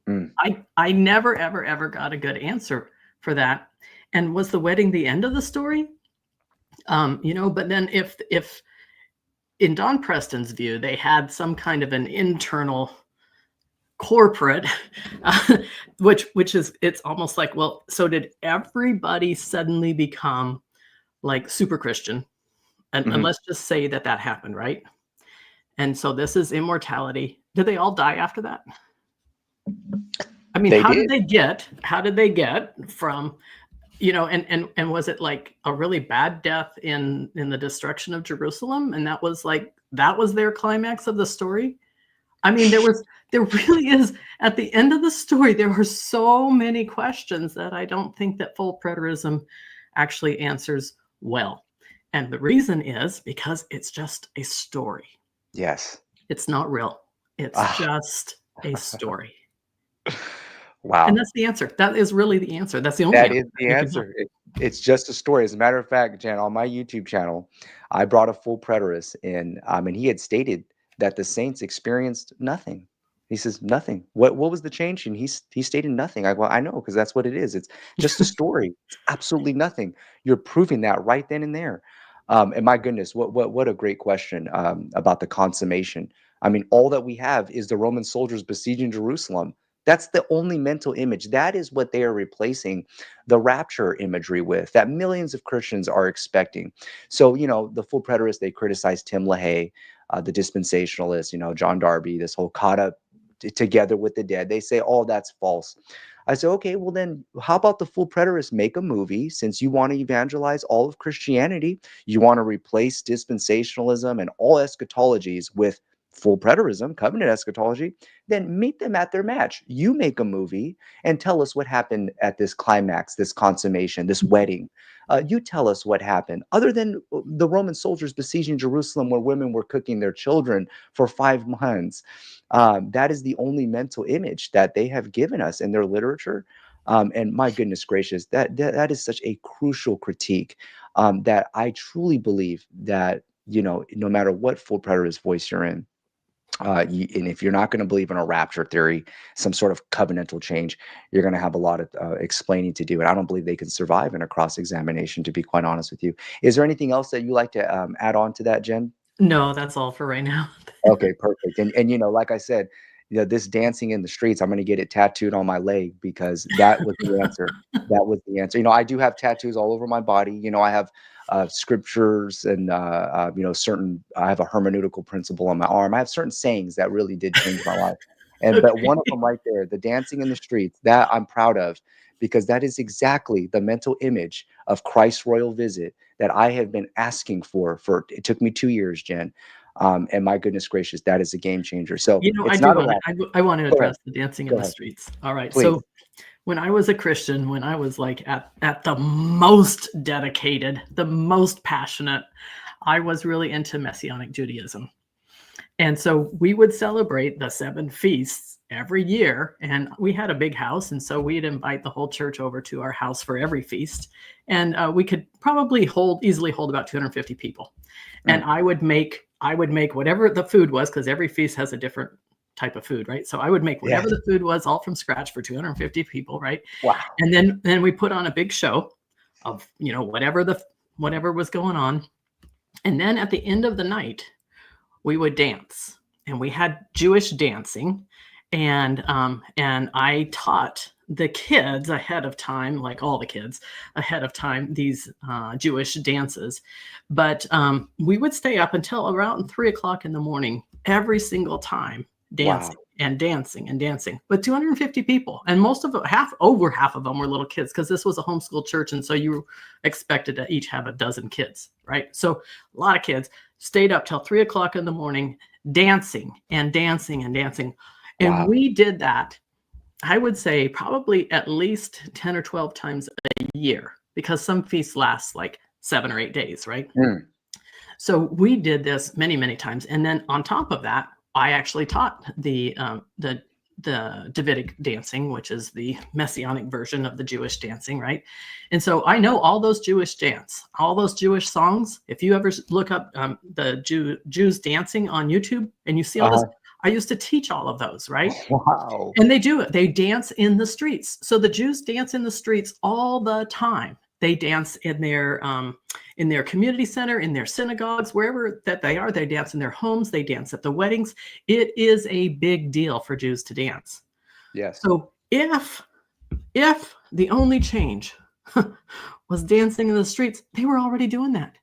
mm. I never ever got a good answer for that. And was the wedding the end of the story? But then if in Don Preston's view, they had some kind of an internal corporate, which is, it's almost like, well, so did everybody suddenly become like super Christian? And Mhm. let's just say that happened, right? And so this is immortality. Did they all die after that? I mean, They how did did. they get from, and was it like a really bad death in the destruction of Jerusalem? And that was their climax of the story? I mean, there really is, at the end of the story, there were so many questions that I don't think that full preterism actually answers well. And the reason is because it's just a story. Yes. It's not real. It's Ah, just a story. And wow. that's the answer. That is really the answer. That's the only That answer is that the you can have. answer. It's just a story. As a matter of fact, Jen, on my YouTube channel, I brought a full preterist in, and he had stated that the saints experienced nothing. He says nothing. What was the change? And he stated nothing. Well, I know because that's what it is. It's just a story. It's absolutely nothing. You're proving that right then and there. And my goodness, what a great question about the consummation. I mean, all that we have is the Roman soldiers besieging Jerusalem. That's the only mental image. That is what they are replacing the rapture imagery with, that millions of Christians are expecting. So, the full preterists, they criticize Tim LaHaye, the dispensationalists, John Darby, this whole caught up together with the dead. They say, oh, that's false. I say, okay, well, then how about the full preterists make a movie since you want to evangelize all of Christianity? You want to replace dispensationalism and all eschatologies with full preterism, covenant eschatology, then meet them at their match. You make a movie and tell us what happened at this climax, this consummation, this wedding. You tell us what happened, other than the Roman soldiers besieging Jerusalem where women were cooking their children for 5 months. That is the only mental image that they have given us in their literature. And my goodness gracious, that is such a crucial critique that I truly believe that, no matter what full preterist voice you're in, and if you're not going to believe in a rapture theory, some sort of covenantal change, you're going to have a lot of explaining to do. And I don't believe they can survive in a cross examination, to be quite honest with you. Is there anything else that you like to add on to that, Jen? No, that's all for right now. Okay, perfect. And like I said, this dancing in the streets, I'm gonna get it tattooed on my leg because that was the answer. That was the answer. I do have tattoos all over my body. I have scriptures and certain. I have a hermeneutical principle on my arm. I have certain sayings that really did change my life. But one of Okay. them right there, the dancing in the streets, that I'm proud of because that is exactly the mental image of Christ's royal visit that I have been asking for. It took me 2 years, Jen. And my goodness gracious, that is a game changer. So I it's do not a want to. wrap. I want to Go ahead. address the dancing in Go the ahead. streets. All right. Please. So when I was a Christian, when I was like at the most dedicated, the most passionate, I was really into Messianic Judaism. And so we would celebrate the 7 feasts every year. And we had a big house. And so we'd invite the whole church over to our house for every feast. And we could probably easily hold about 250 people. And Mm, I would make whatever the food was, because every feast has a different type of food, right? So I would make whatever yes. the food was all from scratch for 250 people, right? Wow. And then we put on a big show of, whatever was going on. And then at the end of the night, we would dance, and we had Jewish dancing, and I taught the kids ahead of time, like all the kids ahead of time, these Jewish dances. But we would stay up until around 3 o'clock in the morning every single time, dancing Wow. and dancing and dancing. But 250 people, and most of them, over half of them were little kids, because this was a homeschool church, and so you expected to each have a dozen kids, right? So a lot of kids stayed up till 3 o'clock in the morning, dancing and dancing and dancing. And Wow. we did that, I would say, probably at least 10 or 12 times a year, because some feasts last like 7 or 8 days, right? Mm, So we did this many, many times. And then on top of that, I actually taught the Davidic dancing, which is the Messianic version of the Jewish dancing, right? And so I know all those Jewish all those Jewish songs. If you ever look up the Jews dancing on YouTube and you see all this, uh-huh. I used to teach all of those, right? Wow. And they do it. They dance in the streets. So the Jews dance in the streets all the time. They dance in their community center, in their synagogues, wherever that they are. They dance in their homes. They dance at the weddings. It is a big deal for Jews to dance. Yes. So if the only change was dancing in the streets, they were already doing that.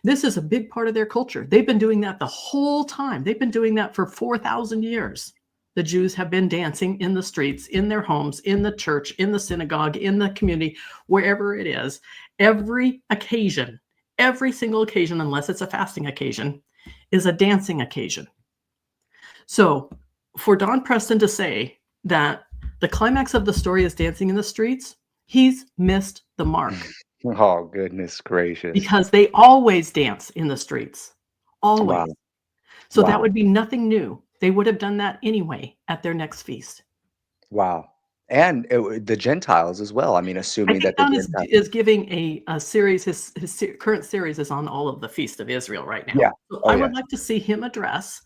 This is a big part of their culture. They've been doing that the whole time. They've been doing that for 4,000 years. The Jews have been dancing in the streets, in their homes, in the church, in the synagogue, in the community, wherever it is. Every occasion, every single occasion, unless it's a fasting occasion, is a dancing occasion. So for Don Preston to say that the climax of the story is dancing in the streets, he's missed the mark. Oh, goodness gracious. because they always dance in the streets, always. Wow. So that Wow. would be nothing new. They would have done that anyway at their next feast. Wow. And the Gentiles as well. I mean, I assuming think that the Don is Gentiles. is giving a series. His current series is on all of the feast of Israel right now. Yeah. So Oh, I would yes. like to see him address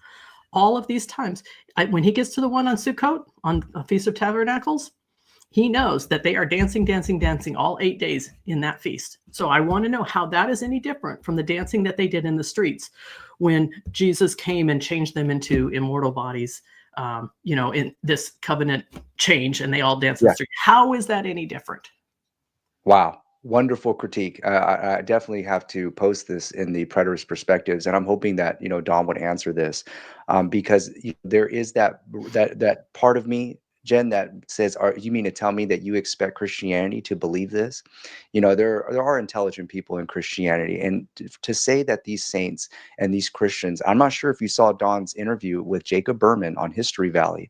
all of these times. When he gets to the one on Sukkot, on a Feast of Tabernacles, he knows that they are dancing, dancing, dancing all 8 days in that feast. So I want to know how that is any different from the dancing that they did in the streets when Jesus came and changed them into immortal bodies, in this covenant change, and they all dance in the Yeah. street. How is that any different? Wow. Wonderful critique. I definitely have to post this in the preterist perspectives, and I'm hoping that Don would answer this, because there is that part of me, Jen, that says, "Are you mean to tell me that you expect Christianity to believe this?" There are intelligent people in Christianity, and to say that these saints and these Christians, I'm not sure if you saw Don's interview with Jacob Berman on History Valley.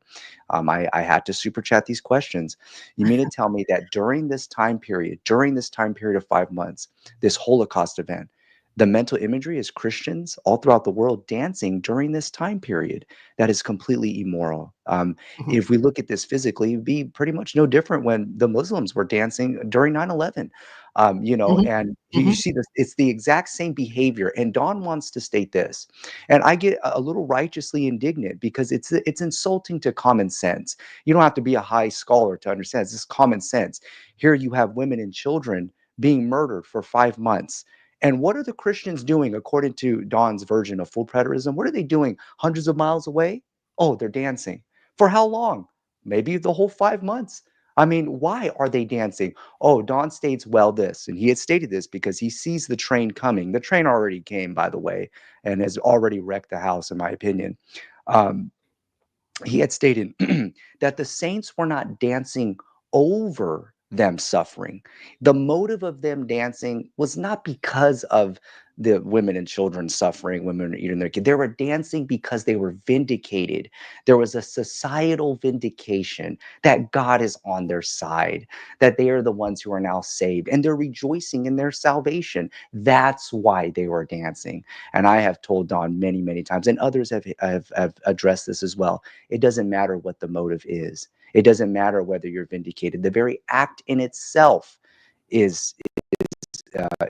I had to super chat these questions. You mean to tell me that during this time period of 5 months, this Holocaust event, the mental imagery is Christians all throughout the world dancing during this time period? That is completely immoral. Mhm, If we look at this physically, it'd be pretty much no different when the Muslims were dancing during 9/11. mhm, And you mhm. see this, it's the exact same behavior. And Don wants to state this. And I get a little righteously indignant because it's insulting to common sense. You don't have to be a high scholar to understand. It's just common sense. Here you have women and children being murdered for 5 months. And what are the Christians doing according to Don's version of full preterism? What are they doing hundreds of miles away? Oh, they're dancing. For how long? Maybe the whole 5 months. I mean, why are they dancing? Oh, Don states, well, this, and he had stated this because he sees the train coming. The train already came, by the way, and has already wrecked the house, in my opinion. Um, he had stated that the saints were not dancing over them suffering. The motive of them dancing was not because of the women and children suffering, women eating their kids. They were dancing because they were vindicated. There was a societal vindication that God is on their side, that they are the ones who are now saved, and they're rejoicing in their salvation. That's why they were dancing. And I have told Don many, many times, and others have addressed this as well. It doesn't matter what the motive is. It doesn't matter whether you're vindicated. The very act in itself is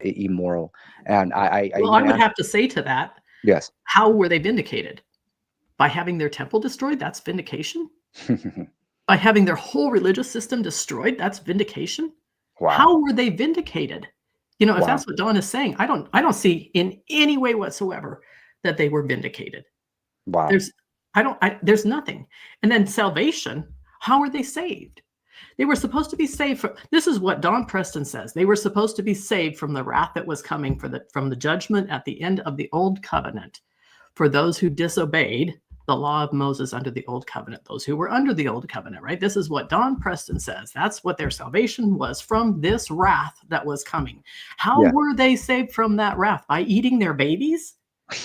immoral. And I Well, I even would asked, have to say to that, yes. how were they vindicated? By having their temple destroyed? That's vindication? By having their whole religious system destroyed? That's vindication? Wow. How were they vindicated? If Wow. that's what Don is saying, I don't see in any way whatsoever that they were vindicated. Wow. There's there's nothing. And then salvation, how are they saved? They were supposed to be saved from, this is what Don Preston says. They were supposed to be saved from the wrath that was coming from the judgment at the end of the old covenant for those who disobeyed the law of Moses under the old covenant, those who were under the old covenant, right? This is what Don Preston says. That's what their salvation was, from this wrath that was coming. How Yeah. were they saved from that wrath? By eating their babies?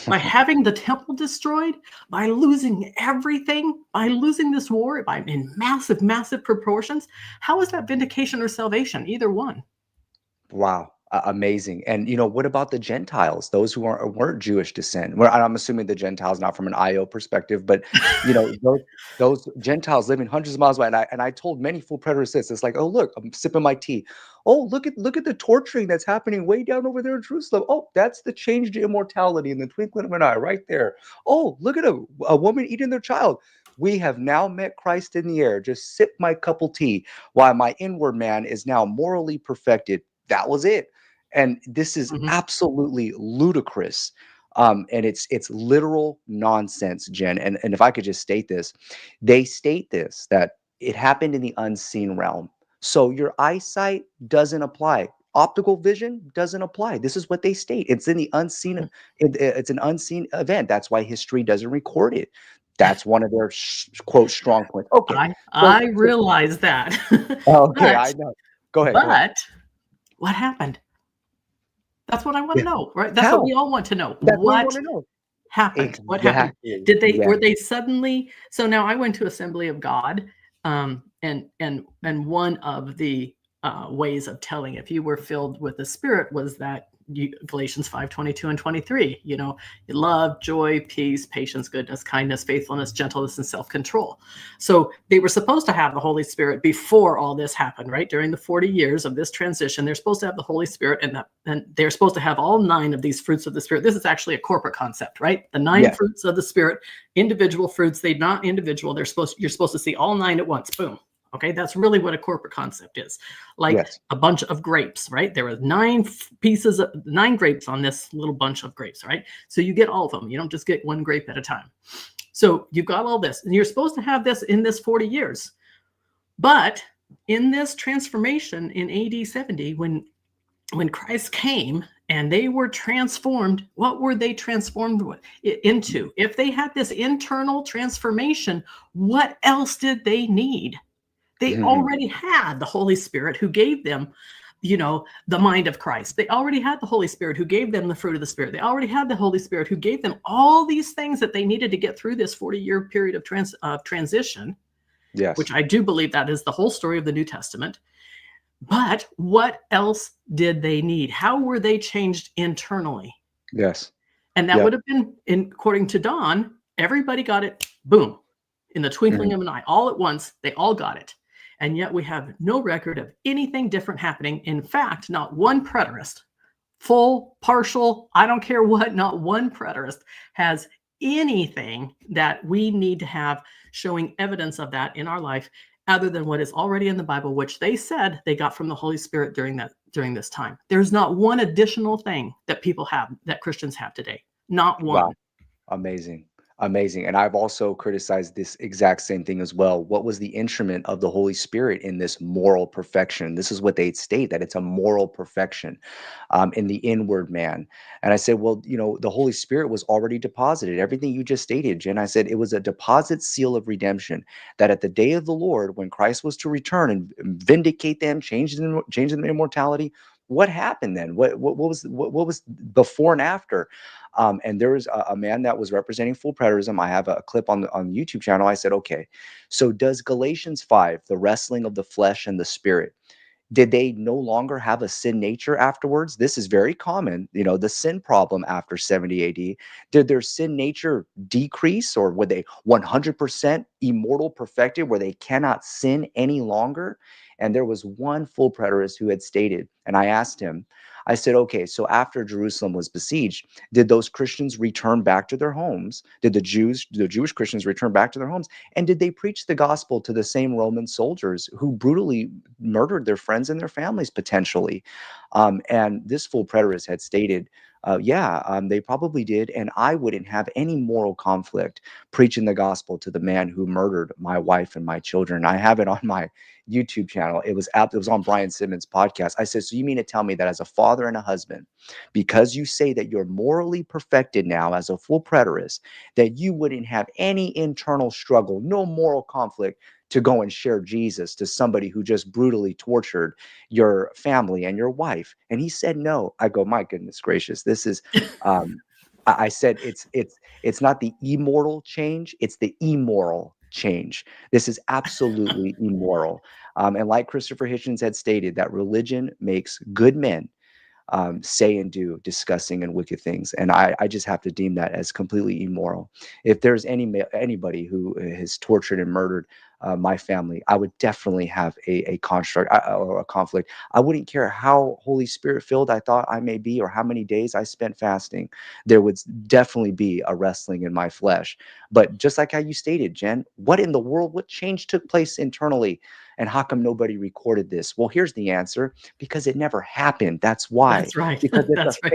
By having the temple destroyed, by losing everything, by losing this war in massive, massive proportions? How is that vindication or salvation? Either one. Wow, amazing. And what about the Gentiles, those who weren't Jewish descent? Well, I'm assuming the Gentiles not from an IO perspective, but those Gentiles living hundreds of miles away. And I told many full preterists, it's like, oh look, I'm sipping my tea. Oh, look at the torturing that's happening way down over there in Jerusalem. Oh, that's the change to immortality in the twinkling of an eye, right there. Oh, look at a woman eating their child. We have now met Christ in the air. Just sip my cup of tea while my inward man is now morally perfected. That was it. And this is Mhm. absolutely ludicrous. And it's literal nonsense, Jen. And if I could just state this, they state this, that it happened in the unseen realm. So your eyesight doesn't apply. Optical vision doesn't apply. This is what they state. It's in the unseen. It's an unseen event. That's why history doesn't record it. That's one of their quote strong points. Okay, so, I realize that. okay, but I know. Go ahead. Go ahead. but what happened? That's what I want Yeah. to know, right? That's what How? we all want to know. That's what we What want to know. happened? What happened? Exactly. Yeah. Were they suddenly, so now I went to Assembly of God, and one of the ways of telling if you were filled with the Spirit was that Galatians 5:22 and 23, love, joy, peace, patience, goodness, kindness, faithfulness, gentleness, and self-control. So they were supposed to have the Holy Spirit before all this happened, right? During the 40 years of this transition, they're supposed to have the Holy Spirit, and they're supposed to have all 9 of these fruits of the Spirit. This is actually a corporate concept, right? The 9 Yes. fruits of the Spirit, individual fruits, they're not individual. You're supposed to see all 9 at once. Boom. Okay, that's really what a corporate concept is. Like Yes. a bunch of grapes, right? There are 9 grapes on this little bunch of grapes, right? So you get all of them. You don't just get one grape at a time. So you've got all this, and you're supposed to have this in this 40 years. But in this transformation in AD 70, when Christ came and they were transformed, what were they transformed into? If they had this internal transformation, what else did they need? They already had the Holy Spirit who gave them, the mind of Christ. They already had the Holy Spirit who gave them the fruit of the Spirit. They already had the Holy Spirit who gave them all these things that they needed to get through this 40-year period of transition, which Yes. I do believe that is the whole story of the New Testament. But what else did they need? How were they changed internally? Yes. And that Yep. would have been, according to Don, everybody got it, boom, in the twinkling of an eye, all at once. They all got it. And yet we have no record of anything different happening. In fact, not one preterist, full, partial, I don't care what, not one preterist has anything that we need to have showing evidence of that in our life other than what is already in the Bible, which they said they got from the Holy Spirit during this time. There's not one additional thing that people have, that Christians have today. Not one. Wow. Amazing. Amazing. And I've also criticized this exact same thing as well. What was the instrument of the Holy Spirit in this moral perfection? This is what they state, that it's a moral perfection in the inward man. And I said, well, the Holy Spirit was already deposited. Everything you just stated, Jen, I said it was a deposit seal of redemption that at the day of the Lord, when Christ was to return and vindicate them, change them immortality. What happened then? What was before and after? And there was a man that was representing full preterism. I have a clip on the YouTube channel. I said, okay, so does Galatians 5, the wrestling of the flesh and the spirit, did they no longer have a sin nature afterwards? This is very common, the sin problem after 70 AD. Did their sin nature decrease, or were they 100% immortal, perfected, where they cannot sin any longer? And there was one full preterist who had stated, and I asked him, I said, okay, so after Jerusalem was besieged, did those Christians return back to their homes? Did the Jewish Christians return back to their homes? And did they preach the gospel to the same Roman soldiers who brutally murdered their friends and their families potentially? And this full preterist had stated, they probably did. And I wouldn't have any moral conflict preaching the gospel to the man who murdered my wife and my children. I have it on my YouTube channel. It was on Brian Simmons' podcast. I said, so you mean to tell me that as a father and a husband, because you say that you're morally perfected now as a full preterist, that you wouldn't have any internal struggle, no moral conflict to go and share Jesus to somebody who just brutally tortured your family and your wife? And he said no. I go, my goodness gracious, this is I said it's not the immortal change, it's the immoral change. This is absolutely immoral. And like Christopher Hitchens had stated, that religion makes good men say and do disgusting and wicked things. And I just have to deem that as completely immoral. If there's anybody who has tortured and murdered my family, I would definitely have a construct or a conflict. I wouldn't care how Holy Spirit filled I thought I may be or how many days I spent fasting. There would definitely be a wrestling in my flesh. But just like how you stated, Jen, what in the world, what change took place internally? And how come nobody recorded this? Well, here's the answer: because it never happened. That's why. That's right. Because That's right.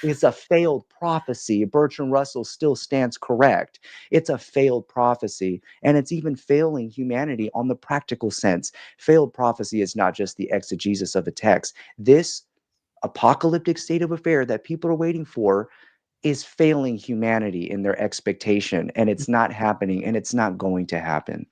it's a failed prophecy. Bertrand Russell still stands correct. It's a failed prophecy, and it's even failing humanity on the practical sense. Failed prophecy is not just the exegesis of a text. This apocalyptic state of affair that people are waiting for is failing humanity in their expectation, and it's not happening, and it's not going to happen.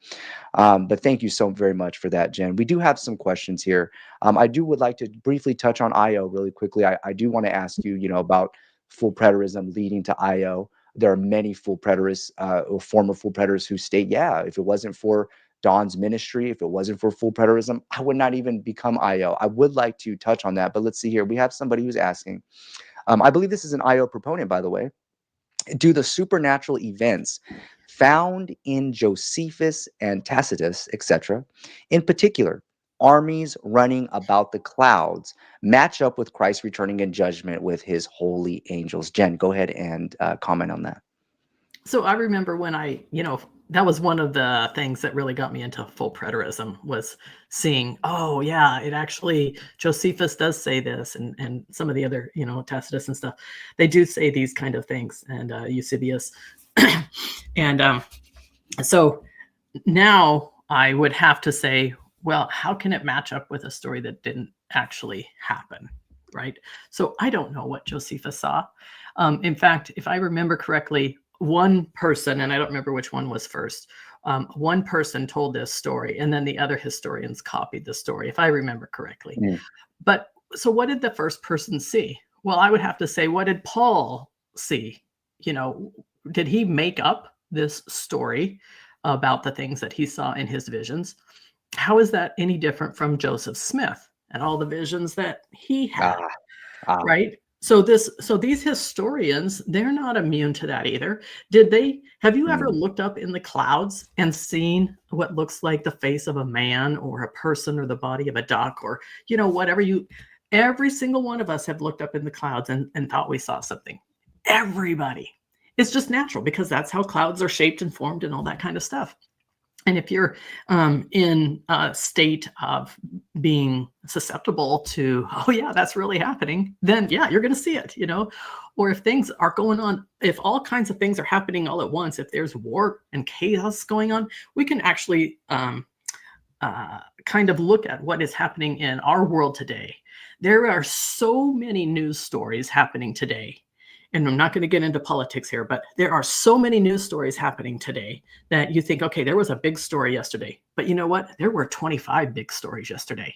But thank you so very much for that, Jen. We do have some questions here. I would like to briefly touch on IO really quickly. I do want to ask you, about full preterism leading to IO. There are many full preterists or former full preterists who state, yeah, if it wasn't for Don's ministry, if it wasn't for full preterism, I would not even become IO. I would like to touch on that, but let's see here. We have somebody who's asking. I believe this is an IO proponent, by the way. Do the supernatural events found in Josephus and Tacitus, etc., in particular, armies running about the clouds, match up with Christ returning in judgment with his holy angels? Jen, go ahead and comment on that. So I remember when that was one of the things that really got me into full preterism, was seeing, oh yeah, it actually, Josephus does say this, and some of the other, Tacitus and stuff, they do say these kind of things, and Eusebius. And so now I would have to say, well, how can it match up with a story that didn't actually happen, right? So I don't know what Josephus saw. In fact, if I remember correctly, one person, and I don't remember which one was first, one person told this story, and then the other historians copied the story, if I remember correctly. But so what did the first person see? Well, I would have to say, what did Paul see? Did he make up this story about the things that he saw in his visions? How is that any different from Joseph Smith and all the visions that he had? Right? So these historians, they're not immune to that either. Have you ever looked up in the clouds and seen what looks like the face of a man or a person or the body of a duck, or whatever? Every single one of us have looked up in the clouds and thought we saw something. Everybody. It's just natural, because that's how clouds are shaped and formed and all that kind of stuff. And if you're in a state of being susceptible to, oh yeah, that's really happening, then yeah, you're going to see it, Or if things are going on, if all kinds of things are happening all at once, if there's war and chaos going on, we can actually kind of look at what is happening in our world today. There are so many news stories happening today. And I'm not going to get into politics here, but there are so many news stories happening today that you think, okay, there was a big story yesterday, but you know what? There were 25 big stories yesterday.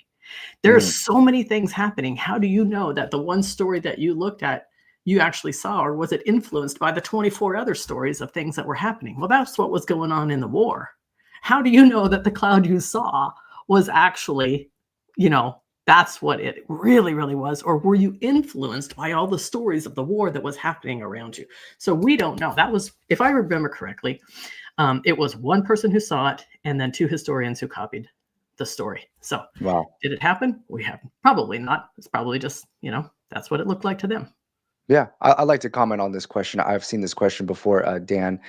There are so many things happening. How do you know that the one story that you looked at, you actually saw, or was it influenced by the 24 other stories of things that were happening? Well, that's what was going on in the war. How do you know that the cloud you saw was actually, that's what it really, really was? Or were you influenced by all the stories of the war that was happening around you? So we don't know. That was, if I remember correctly, it was one person who saw it and then two historians who copied the story. So Did it happen? We haven't. Probably not. It's probably just, that's what it looked like to them. Yeah, I'd like to comment on this question. I've seen this question before, Dan.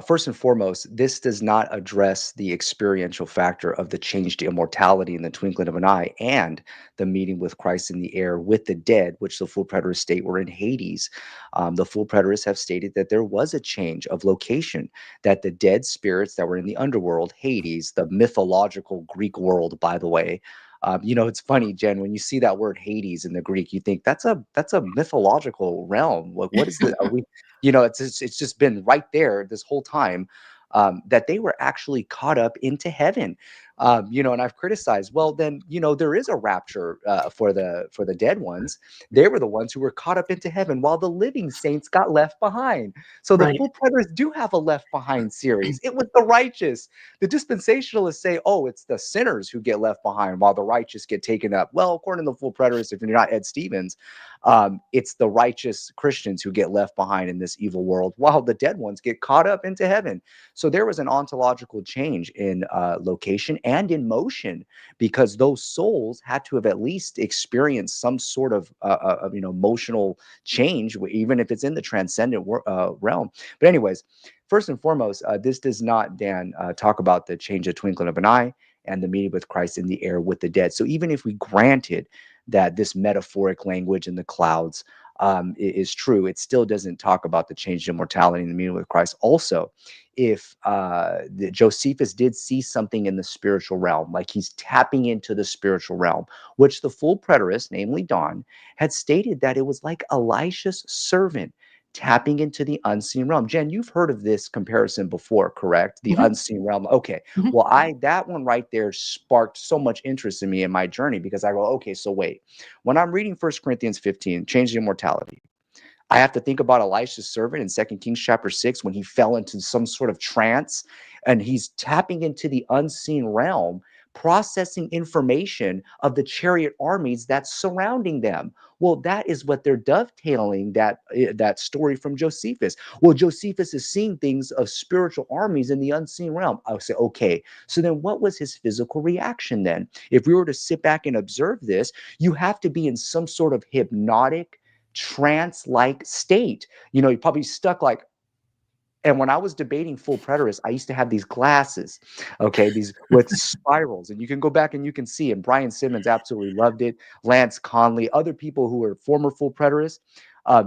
First and foremost, this does not address the experiential factor of the change to immortality in the twinkling of an eye and the meeting with Christ in the air with the dead, which the full preterists state were in Hades. The full preterists have stated that there was a change of location, that the dead spirits that were in the underworld, Hades, the mythological Greek world, by the way, it's funny, Jen, when you see that word Hades in the Greek, you think that's a mythological realm. Like, what is the? Are we? It's just been right there this whole time. That they were actually caught up into heaven. And I've criticized. Well, then there is a rapture for the dead ones. They were the ones who were caught up into heaven, while the living saints got left behind. So the full preterists do have a left behind series. It was the righteous. The dispensationalists say, oh, it's the sinners who get left behind, while the righteous get taken up. Well, according to the full preterists, if you're not Ed Stevens, it's the righteous Christians who get left behind in this evil world, while the dead ones get caught up into heaven. So there was an ontological change in location and in motion, because those souls had to have at least experienced some sort of emotional change, even if it's in the transcendent realm. But anyways, first and foremost, this does not, Dan, talk about the change of twinkling of an eye and the meeting with Christ in the air with the dead. So even if we granted that this metaphoric language in the clouds is true, it still doesn't talk about the change in mortality and the meeting with Christ. Also, if Josephus did see something in the spiritual realm, like he's tapping into the spiritual realm, which the full preterist, namely Don, had stated that it was like Elisha's servant tapping into the unseen realm. Jen, you've heard of this comparison before, correct? The unseen realm. Okay. Well, that one right there sparked so much interest in me in my journey, because I go, okay, so wait, when I'm reading 1 Corinthians 15, change the immortality, I have to think about Elisha's servant in 2 Kings chapter 6 when he fell into some sort of trance and he's tapping into the unseen realm, processing information of the chariot armies that's surrounding them. Well, that is what they're dovetailing that story from Josephus. Well, Josephus is seeing things of spiritual armies in the unseen realm. I would say, okay, so then what was his physical reaction then? If we were to sit back and observe this, you have to be in some sort of hypnotic, trance-like state. You're probably stuck like, and when I was debating full preterists, I used to have these glasses, okay, these with spirals, and you can go back and you can see, and Brian Simmons absolutely loved it. Lance Conley, other people who were former full preterists,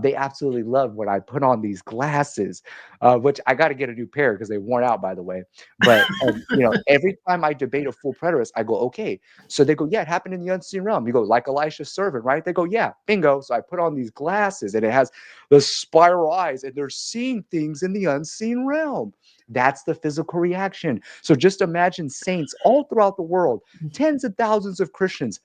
they absolutely loved when I put on these glasses, which I got to get a new pair because they worn out, by the way. But every time I debate a full preterist, I go, okay. So they go, yeah, it happened in the unseen realm. You go, like Elisha's servant, right? They go, yeah, bingo. So I put on these glasses, and it has the spiral eyes, and they're seeing things in the unseen realm. That's the physical reaction. So just imagine saints all throughout the world, tens of thousands of Christians,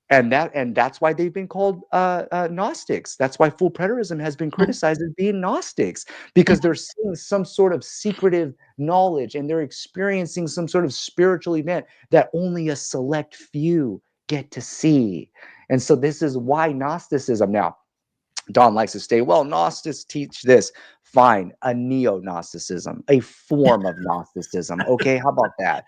and that's why they've been called Gnostics. That's why full preterism has been criticized as being Gnostics, because they're seeing some sort of secretive knowledge and they're experiencing some sort of spiritual event that only a select few get to see. And so this is why Gnosticism now. Don likes to say, well, Gnostics teach this. Fine, a neo-Gnosticism, a form of Gnosticism. Okay, how about that?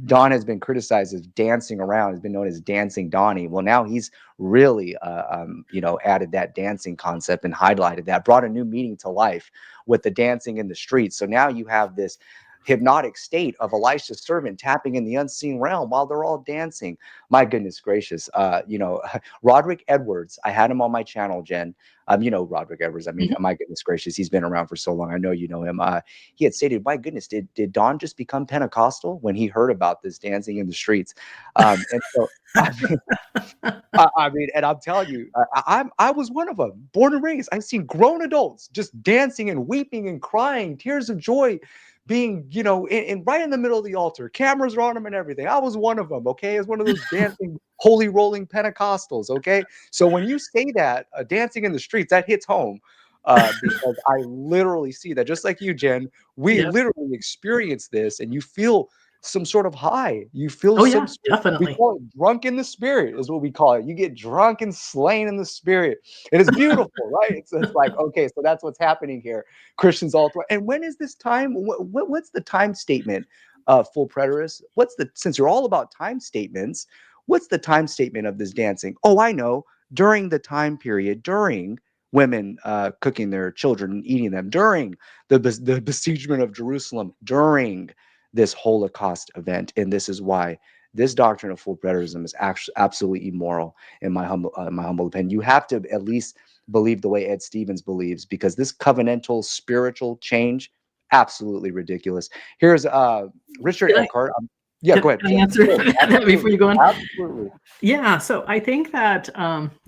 Don has been criticized as dancing around, has been known as Dancing Donnie. Well, now he's really, added that dancing concept and highlighted that, brought a new meaning to life with the dancing in the streets. So now you have this hypnotic state of Elisha's servant tapping in the unseen realm while they're all dancing. My goodness gracious. Roderick Edwards, I had him on my channel, Jen. Roderick Edwards. I mean, my goodness gracious, he's been around for so long. I know you know him. He had stated, my goodness, did Don just become Pentecostal when he heard about this dancing in the streets? And so, and I'm telling you, I was one of them, born and raised. I've seen grown adults just dancing and weeping and crying, tears of joy, being, in right in the middle of the altar. Cameras are on them and everything. I was one of them, okay? As one of those dancing, holy rolling Pentecostals, okay? So when you say that, dancing in the streets, that hits home, because I literally see that. Just like you, Jen, we literally experience this, and you feel some sort of high. You feel definitely. We call it drunk in the spirit is what we call it. You get drunk and slain in the spirit. It is beautiful, right? It's like, okay, so that's what's happening here. Christians all through. And when is this time? What's the time statement, full preterist? Since you're all about time statements, what's the time statement of this dancing? Oh, I know. During the time period, during women cooking their children and eating them, during the besiegement of Jerusalem, during this Holocaust event. And this is why this doctrine of full preterism is actually absolutely immoral, in my humble opinion. You have to at least believe the way Ed Stevens believes, because this covenantal spiritual change, absolutely ridiculous. Here's Richard Eckhart. Go ahead. Can I answer that before you go on? Absolutely. Yeah, so I think that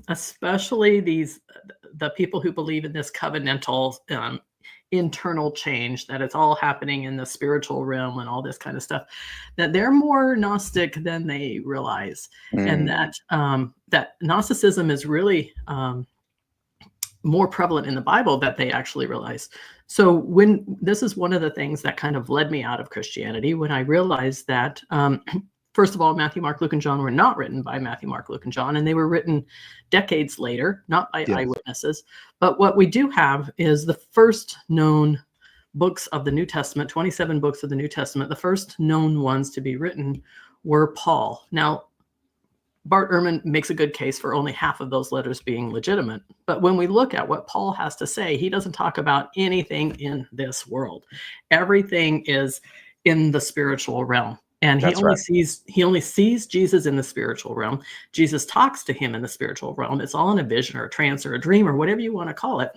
especially the people who believe in this covenantal internal change, that it's all happening in the spiritual realm and all this kind of stuff, that they're more Gnostic than they realize, and that Gnosticism is really more prevalent in the Bible that they actually realize. So this is one of the things that kind of led me out of Christianity, when I realized that first of all, Matthew, Mark, Luke, and John were not written by Matthew, Mark, Luke, and John, and they were written decades later, not by eyewitnesses. But what we do have is the first known books of the New Testament, 27 books of the New Testament. The first known ones to be written were Paul. Now, Bart Ehrman makes a good case for only half of those letters being legitimate. But when we look at what Paul has to say, he doesn't talk about anything in this world. Everything is in the spiritual realm. And he only sees Jesus in the spiritual realm. Jesus talks to him in the spiritual realm. It's all in a vision or a trance or a dream or whatever you want to call it,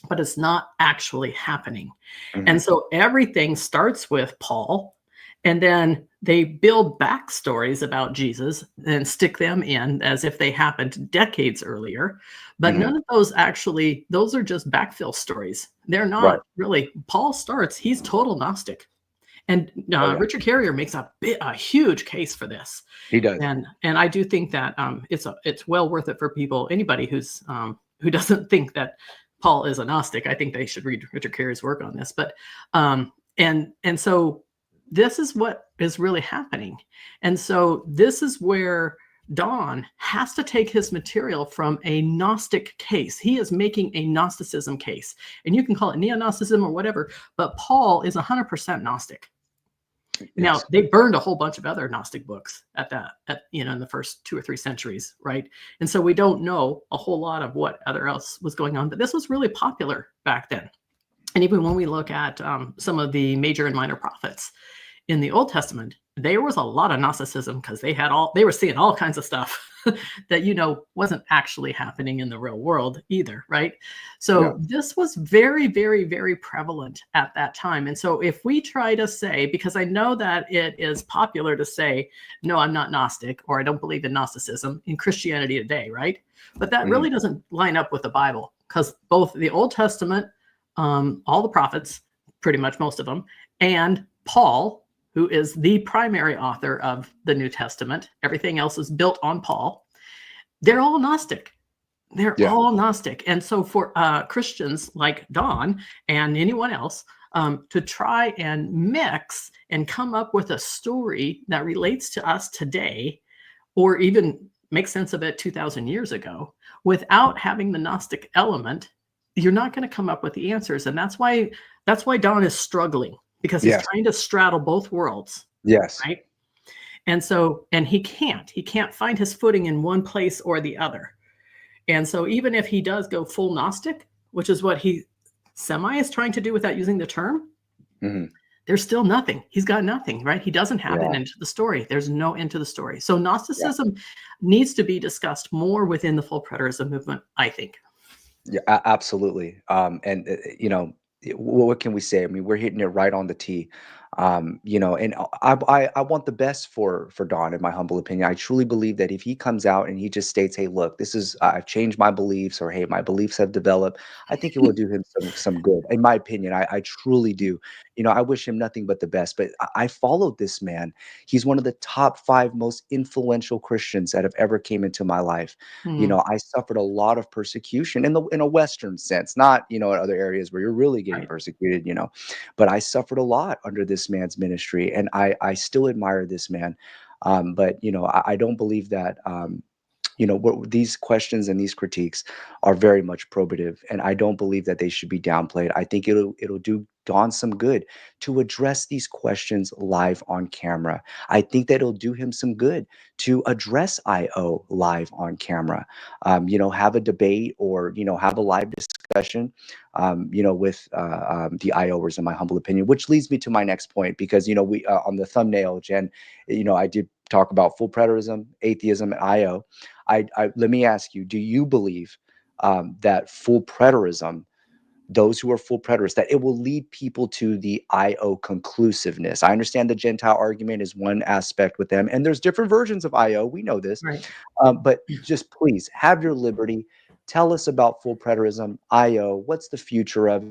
but it's not actually happening. And so everything starts with Paul, and then they build backstories about Jesus and stick them in as if they happened decades earlier. But none of those those are just backfill stories. They're not really. Paul starts, he's total Gnostic. And Richard Carrier makes a huge case for this. He does, and I do think that it's well worth it for people, anybody who's who doesn't think that Paul is a Gnostic. I think they should read Richard Carey's work on this. But and so this is what is really happening. And so this is where Don has to take his material from a Gnostic case. He is making a Gnosticism case. And you can call it neo-Gnosticism or whatever, but Paul is 100% Gnostic. Yes. Now, they burned a whole bunch of other Gnostic books in the first 2 or 3 centuries, right? And so we don't know a whole lot of what other else was going on, but this was really popular back then. And even when we look at some of the major and minor prophets in the Old Testament, there was a lot of Gnosticism because they were seeing all kinds of stuff that, wasn't actually happening in the real world either, right? So this was very, very, very prevalent at that time. And so if we try to say, because I know that it is popular to say, no, I'm not Gnostic, or I don't believe in Gnosticism in Christianity today, right? But that really doesn't line up with the Bible, because both the Old Testament, all the prophets, pretty much most of them, and Paul, who is the primary author of the New Testament, everything else is built on Paul, they're all Gnostic. They're all Gnostic. And so for Christians like Don and anyone else to try and mix and come up with a story that relates to us today, or even make sense of it 2,000 years ago, without having the Gnostic element, you're not going to come up with the answers. And that's why Don is struggling, because he's trying to straddle both worlds. Yes. Right. And so, and he can't find his footing in one place or the other. And so even if he does go full Gnostic, which is what he semi is trying to do without using the term, there's still nothing. He's got nothing, right? He doesn't have an end to the story. There's no end to the story. So Gnosticism needs to be discussed more within the full preterism movement, I think. Yeah, absolutely. What can we say? I mean, we're hitting it right on the tee. And I want the best for Don, in my humble opinion. I truly believe that if he comes out and he just states, "Hey, look, this is I've changed my beliefs," or "Hey, my beliefs have developed," I think it will do him some good. In my opinion, I truly do. I wish him nothing but the best. But I followed this man. He's one of the top 5 most influential Christians that have ever came into my life. I suffered a lot of persecution in a Western sense, not in other areas where you're really getting persecuted. But I suffered a lot under this man's ministry, and I still admire this man. But I don't believe that these questions and these critiques are very much probative, and I don't believe that they should be downplayed. I think it'll do Don some good to address these questions live on camera. I think that it'll do him some good to address IO live on camera. Have a debate, or have a live discussion, with the IOers, in my humble opinion. Which leads me to my next point, because we on the thumbnail, Jen, I did talk about full preterism, atheism, and IO. Let me ask you: do you believe that full preterism, those who are full preterists, that it will lead people to the IO conclusiveness? I understand the Gentile argument is one aspect with them, and there's different versions of IO. We know this, Right. but just please have your liberty. Tell us about full preterism, IO. What's the future of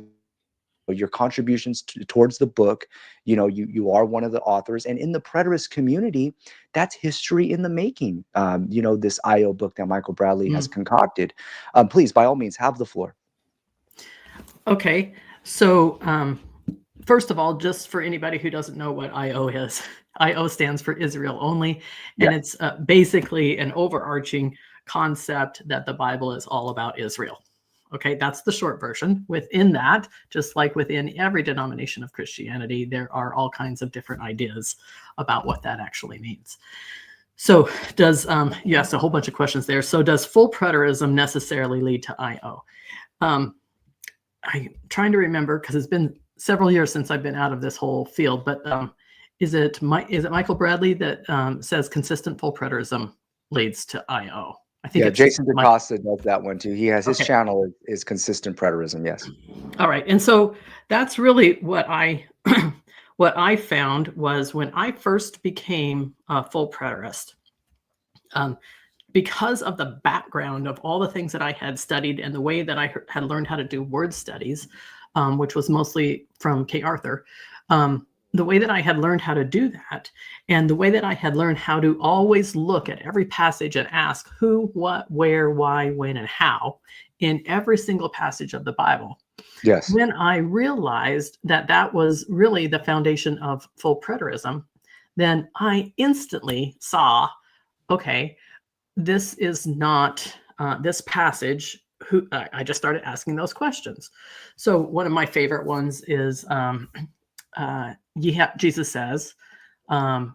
your contributions towards the book? You are one of the authors, and in the preterist community, that's history in the making. This IO book that Michael Bradley has concocted. Please, by all means, have the floor. Okay, so first of all, just for anybody who doesn't know what IO is, IO stands for Israel Only, and it's basically an overarching concept that the Bible is all about Israel. Okay, that's the short version. Within that, just like within every denomination of Christianity, there are all kinds of different ideas about what that actually means. So does, you asked a whole bunch of questions there. So does full preterism necessarily lead to IO? I'm trying to remember, because it's been several years since I've been out of this whole field, but is it Michael Bradley that says consistent full preterism leads to IO? I think it's Jason DaCosta does that one too. He has his channel is consistent preterism. Yes. All right. And so that's really what I what I found was when I first became a full preterist, because of the background of all the things that I had studied and the way that I had learned how to do word studies, which was mostly from K. Arthur, the way that I had learned how to do that, and the way that I had learned how to always look at every passage and ask who, what, where, why, when, and how in every single passage of the Bible, Yes. when I realized that that was really the foundation of full preterism, then I instantly saw, okay, this is not this passage. Who I just started asking those questions. So one of my favorite ones is Jesus says,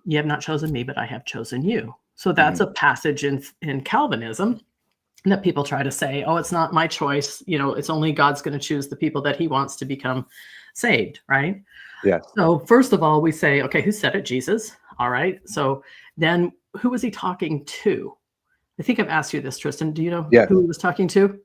"Ye have not chosen me, but I have chosen you." So that's a passage in Calvinism that people try to say, "Oh, it's not my choice. You know, it's only God's going to choose the people that He wants to become saved." Right. Yes. So first of all, we say, okay, who said it? Jesus. All right. So then, who was He talking to? I think I've asked you this, Tristan. Do you know Yeah. who He was talking to?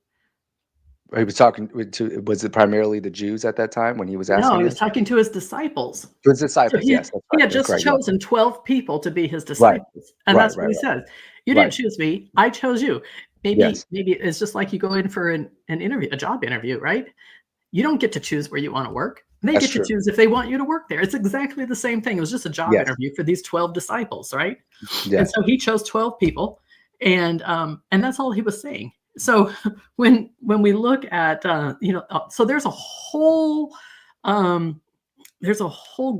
He was talking to, was it primarily the Jews at that time when he was No, asking He was this? talking to His disciples. To his So disciples, yes, that's he right. had You're just correct, yeah. chosen 12 people to be His Right. disciples, and Right, that's what right, He right. says. You didn't Right. choose me; I chose you. Yes. Maybe it's just like you go in for an interview, a job interview, right? You don't get to choose where you want to work. They That's get to true. choose if they want you to work there. It's exactly the same thing. It was just a job Yes. interview for these 12 disciples, right? And Yes. so He chose 12 people, and that's all He was saying. So when we look at so there's a whole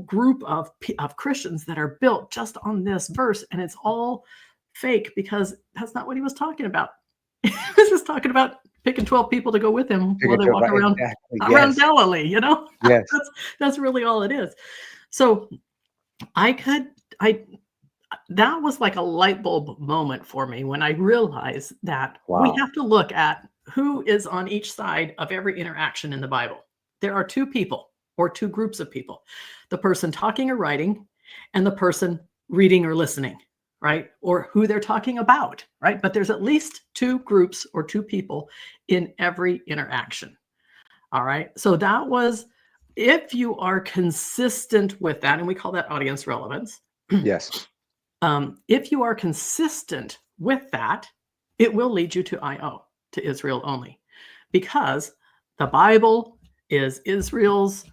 group of Christians that are built just on this verse, and it's all fake because that's not what He was talking about. He was just talking about picking 12 people to go with Him while they walk Right, around exactly, yes. Galilee, you know? Yes. That's really all it is. So I that was like a light bulb moment for me when I realized that we Wow. have to look at who is on each side of every interaction in the Bible. There are two people or two groups of people, the person talking or writing and the person reading or listening, right? Or who they're talking about, right? But there's at least two groups or two people in every interaction. All right. So that was, if you are consistent with that, and we call that audience relevance. Yes. If you are consistent with that, it will lead you to IO, to Israel only, because the Bible is Israel's,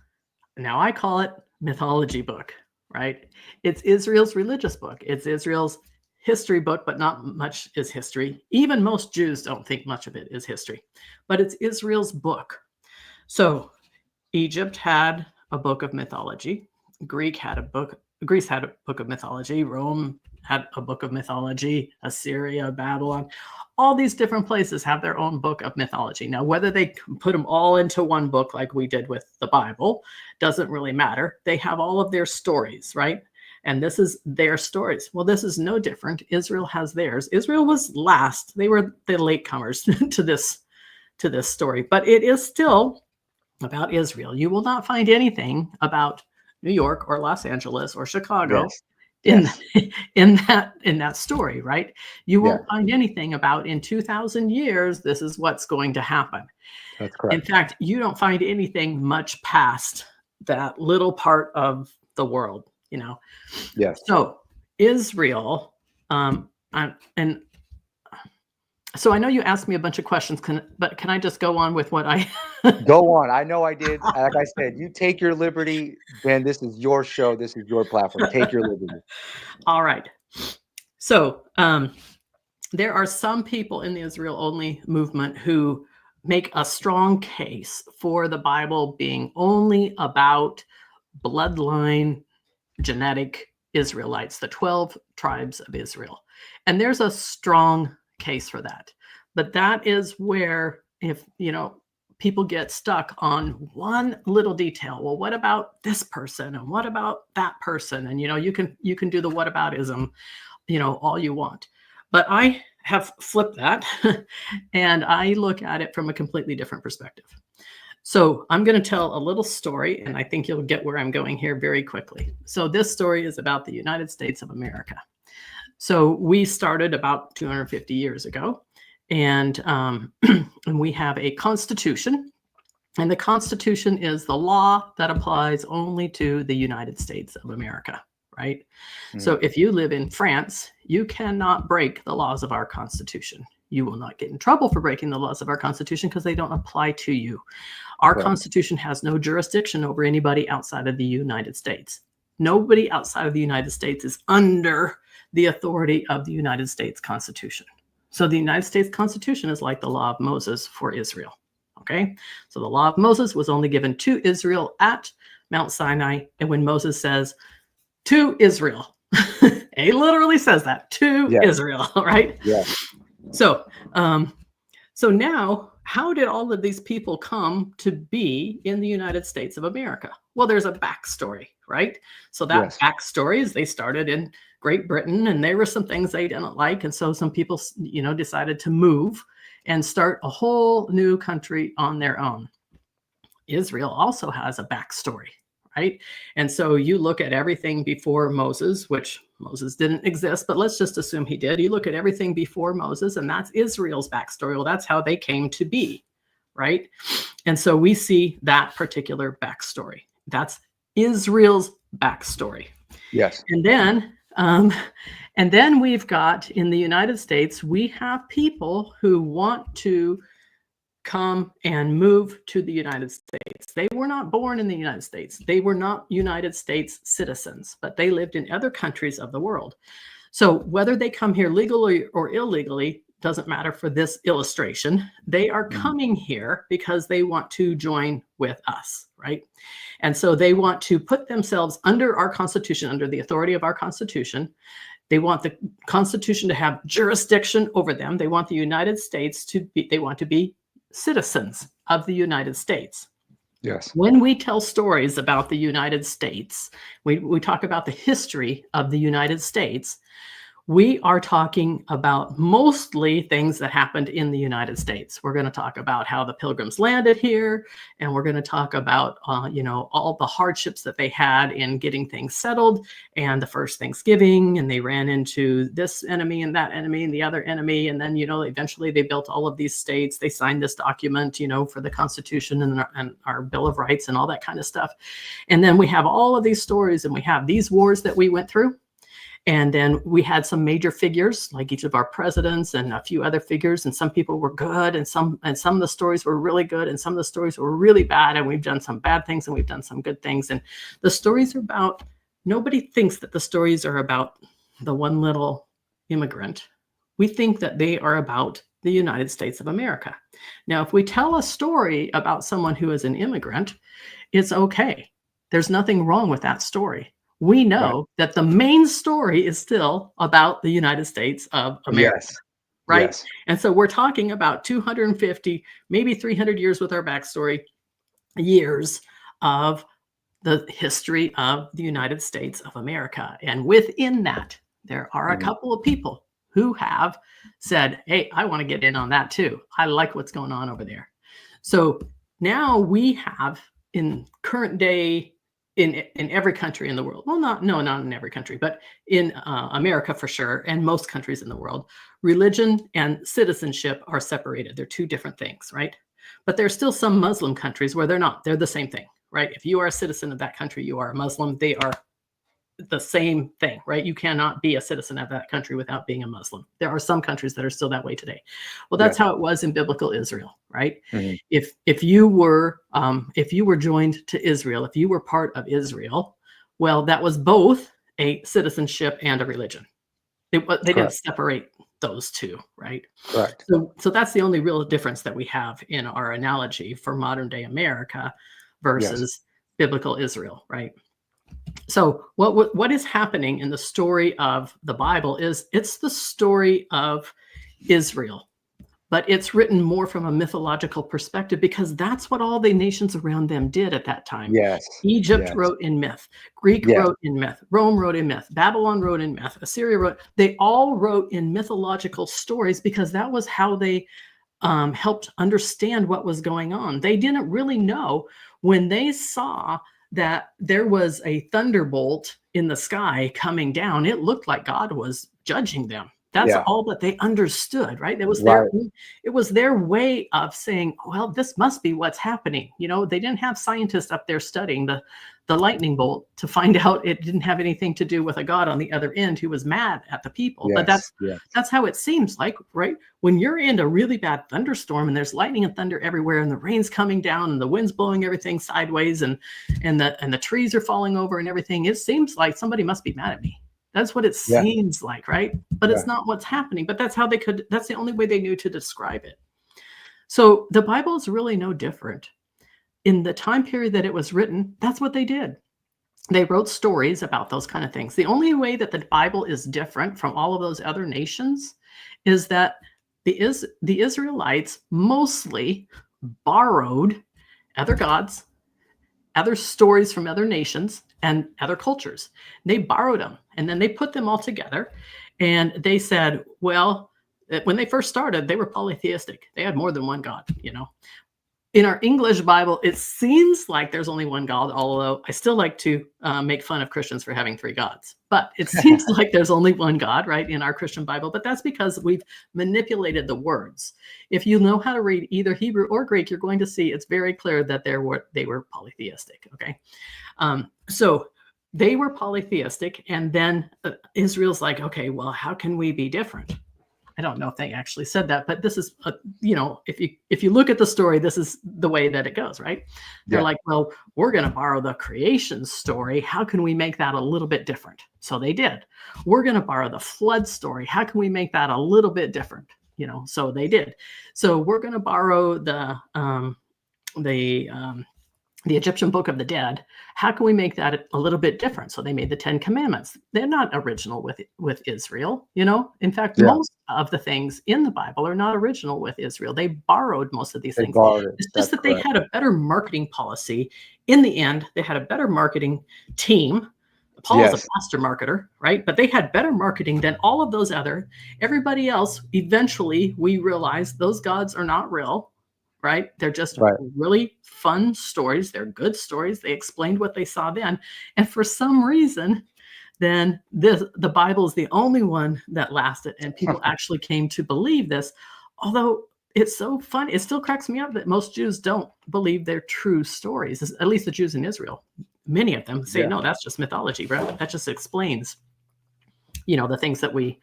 now I call it mythology book, right? It's Israel's religious book. It's Israel's history book, but not much is history. Even most Jews don't think much of it is history, but it's Israel's book. So Egypt had a book of mythology. Greece had a book of mythology. Rome had a book of mythology. Assyria, Babylon, all these different places have their own book of mythology. Now, whether they put them all into one book like we did with the Bible doesn't really matter. They have all of their stories, right? And this is their stories. Well, this is no different. Israel has theirs. Israel was last. They were the latecomers to this story, but it is still about Israel. You will not find anything about New York or Los Angeles or Chicago Yes. in Yes. in that story, right? You Yeah. won't find anything about in 2,000 years this is what's going to happen. That's In correct. fact, you don't find anything much past that little part of the world, you know. Yes. So Israel, and so I know you asked me a bunch of questions, but can I just go on with what I? Go on. I know I did. Like I said, you take your liberty, Ben. This is your show. This is your platform. Take your liberty. All right. So there are some people in the Israel only movement who make a strong case for the Bible being only about bloodline genetic Israelites, the 12 tribes of Israel. And there's a strong case for that. But that is where, if people get stuck on one little detail. Well, what about this person? And what about that person? And you can do the whataboutism, all you want. But I have flipped that and I look at it from a completely different perspective. So I'm going to tell a little story, and I think you'll get where I'm going here very quickly. So this story is about the United States of America. So we started about 250 years ago, and we have a constitution, and the constitution is the law that applies only to the United States of America, right? Mm-hmm. So if you live in France, you cannot break the laws of our constitution. You will not get in trouble for breaking the laws of our constitution because they don't apply to you. Our constitution has no jurisdiction over anybody outside of the United States. Nobody outside of the United States is under the authority of the United States Constitution. So the United States Constitution is like the law of Moses for Israel. Okay, so the law of Moses was only given to Israel at Mount Sinai. And when Moses says to Israel, he literally says that to Israel, right? Yeah. So, so now, how did all of these people come to be in the United States of America? Well, there's a backstory, right? So that backstory is they started in Great Britain, and there were some things they didn't like, and so some people, you know, decided to move and start a whole new country on their own. Israel also has a backstory, right? And so you look at everything before Moses, which Moses didn't exist, but let's just assume he did. You look at everything before Moses, and that's Israel's backstory. Well, that's how they came to be, right? And so we see that particular backstory. That's Israel's backstory. Yes. And then we've got in the United States, we have people who want to come and move to the United States. They were not born in the United States. They were not United States citizens, but they lived in other countries of the world. So whether they come here legally or illegally doesn't matter for this illustration. They are coming here because they want to join with us, right? And so they want to put themselves under our Constitution, under the authority of our Constitution. They want the Constitution to have jurisdiction over them. They want the United States to be, they want to be citizens of the United States. Yes. When we tell stories about the United States, we talk about the history of the United States, we are talking about mostly things that happened in the United States. We're going to talk about how the Pilgrims landed here, and we're going to talk about, you know, all the hardships that they had in getting things settled, and the first Thanksgiving, and they ran into this enemy and that enemy and the other enemy, and then, you know, eventually they built all of these states. They signed this document, you know, for the Constitution and our Bill of Rights and all that kind of stuff. And then we have all of these stories, and we have these wars that we went through. And then we had some major figures, like each of our presidents and a few other figures. And some people were good, and some of the stories were really good, and some of the stories were really bad. And we've done some bad things, and we've done some good things. And the stories are about, nobody thinks that the stories are about the one little immigrant. We think that they are about the United States of America. Now, if we tell a story about someone who is an immigrant, it's okay. There's nothing wrong with that story. We know that the main story is still about the United States of America, right? Yes. And so we're talking about 250, maybe 300 years with our backstory, years of the history of the United States of America. And within that, there are a couple of people who have said, hey, I want to get in on that too. I like what's going on over there. So now we have in current day, in every country in the world. Well, not in every country, but in America for sure, and most countries in the world, religion and citizenship are separated. They're two different things, right? But there's still some Muslim countries where they're not. They're the same thing, right? If you are a citizen of that country, you are a Muslim. They are the same thing, right? You cannot be a citizen of that country without being a Muslim. There are some countries that are still that way today. Well, that's how it was in biblical Israel, right? If you were joined to Israel, if you were part of Israel, well, that was both a citizenship and a religion. They didn't separate those two, right? Correct. So that's the only real difference that we have in our analogy for modern day America versus biblical Israel, right? So what is happening in the story of the Bible is it's the story of Israel, but it's written more from a mythological perspective because that's what all the nations around them did at that time. Yes. Egypt wrote in myth, Greek wrote in myth, Rome wrote in myth, Babylon wrote in myth, Assyria wrote, they all wrote in mythological stories because that was how they helped understand what was going on. They didn't really know when they saw that there was a thunderbolt in the sky coming down. It looked like God was judging them. That's Yeah. all that they understood, right? Right. It was their way of saying, well, this must be what's happening. They didn't have scientists up there studying the lightning bolt to find out it didn't have anything to do with a god on the other end who was mad at the people. But Yes. Yes. that's how it seems like, right? When you're in a really bad thunderstorm and there's lightning and thunder everywhere and the rain's coming down and the wind's blowing everything sideways and the trees are falling over and everything, it seems like somebody must be mad at me. That's what it Yeah. seems like, right? But Yeah. it's not what's happening. But that's the only way they knew to describe it. So the Bible is really no different. In the time period that it was written, that's what they did. They wrote stories about those kind of things. The only way that the Bible is different from all of those other nations is that the Israelites mostly borrowed other gods, other stories from other nations, and other cultures. They borrowed them and then they put them all together. And they said, well, when they first started, they were polytheistic. They had more than one God, In our English Bible, it seems like there's only one God, although I still like to make fun of Christians for having three gods. But it seems like there's only one God, right, in our Christian Bible. But that's because we've manipulated the words. If you know how to read either Hebrew or Greek, you're going to see it's very clear that they were polytheistic, okay? So they were polytheistic, and then Israel's like, okay, well, how can we be different? I don't know if they actually said that, but this is, if you look at the story, this is the way that it goes, right? They're like, well, we're going to borrow the creation story. How can we make that a little bit different? So they did. We're going to borrow the flood story. How can we make that a little bit different? So they did. So we're going to borrow the Egyptian Book of the Dead. How can we make that a little bit different? So they made the 10 Commandments. They're not original with Israel, In fact, most of the things in the Bible are not original with Israel. They borrowed most of these things. It's just that they had a better marketing policy. In the end, they had a better marketing team. Paul is a master marketer, right? But they had better marketing than all of those everybody else. Eventually, we realized those gods are not real. Right? They're just really fun stories. They're good stories. They explained what they saw then. And for some reason, then the Bible is the only one that lasted. And people actually came to believe this. Although it's so funny, it still cracks me up that most Jews don't believe they're true stories, at least the Jews in Israel. Many of them say, no, that's just mythology, right? That just explains, the things that we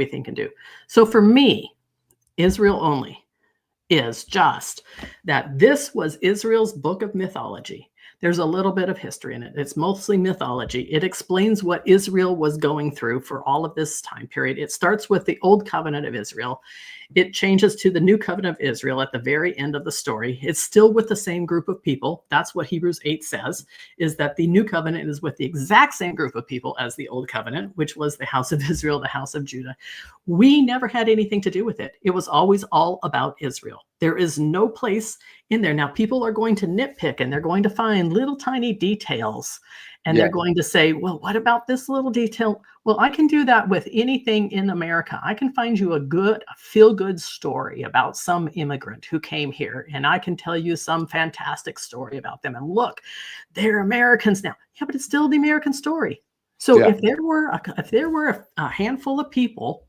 think and do. So for me, Israel only is just that this was Israel's book of mythology. There's a little bit of history in it. It's mostly mythology. It explains what Israel was going through for all of this time period. It starts with the Old Covenant of Israel. It changes to the New Covenant of Israel at the very end of the story. It's still with the same group of people. That's what Hebrews 8 says, is that the New Covenant is with the exact same group of people as the Old Covenant, which was the house of Israel, the house of Judah. We never had anything to do with it. It was always all about Israel. There is no place in there. Now, people are going to nitpick and they're going to find little tiny details. And they're going to say, well, what about this little detail? Well, I can do that with anything in America. I can find you a feel-good story about some immigrant who came here, and I can tell you some fantastic story about them. And look, they're Americans now. Yeah, but it's still the American story. So if there were a handful of people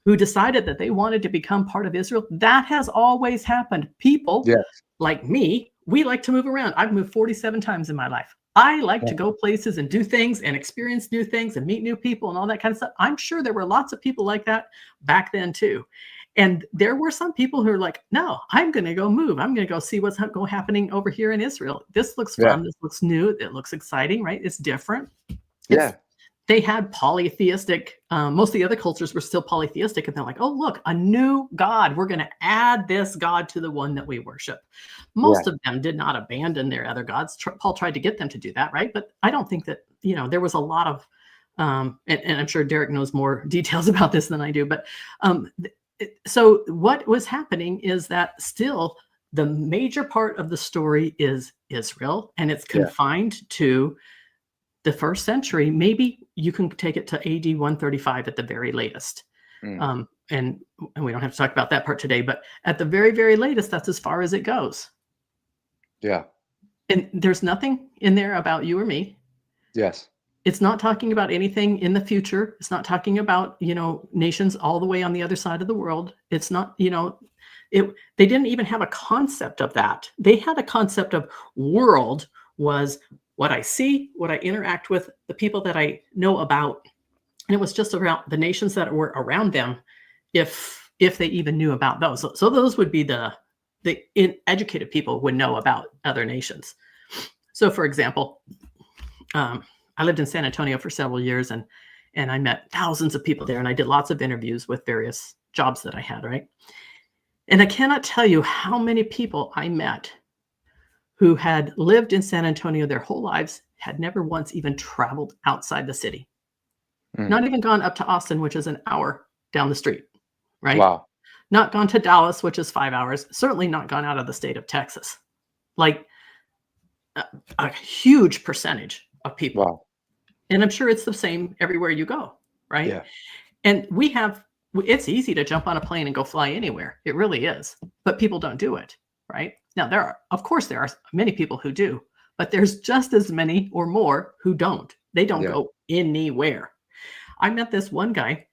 who decided that they wanted to become part of Israel, that has always happened. People like me, we like to move around. I've moved 47 times in my life. I like to go places and do things and experience new things and meet new people and all that kind of stuff. I'm sure there were lots of people like that back then too. And there were some people who are like, no, I'm going to go move. I'm going to go see what's happening over here in Israel. This looks fun. This looks new. It looks exciting, right? It's different. They had polytheistic, most of the other cultures were still polytheistic. And they're like, oh, look, a new God. We're going to add this God to the one that we worship. Most of them did not abandon their other gods. Paul tried to get them to do that, right? But I don't think that, there was a lot of, and I'm sure Derek knows more details about this than I do. But so what was happening is that still the major part of the story is Israel, and it's confined to the first century. Maybe you can take it to AD 135 at the very latest. And we don't have to talk about that part today, but at the very, very latest, that's as far as it goes. Yeah. And there's nothing in there about you or me. Yes. It's not talking about anything in the future. It's not talking about, nations all the way on the other side of the world. It's not, they didn't even have a concept of that. They had a concept of world was what I see, what I interact with, the people that I know about. And it was just around the nations that were around them, if they even knew about those. So those would be the educated people would know about other nations. So for example, I lived in San Antonio for several years, and I met thousands of people there, and I did lots of interviews with various jobs that I had, right? And I cannot tell you how many people I met who had lived in San Antonio their whole lives, had never once even traveled outside the city, Mm. not even gone up to Austin, which is an hour down the street, right? Wow. Not gone to Dallas, which is 5 hours, certainly not gone out of the state of Texas. Like a huge percentage of people. Wow. And I'm sure it's the same everywhere you go, right? Yeah. And it's easy to jump on a plane and go fly anywhere. It really is. But people don't do it, right? Now, of course, there are many people who do, but there's just as many or more who don't. They don't Yeah. go anywhere. I met this one guy,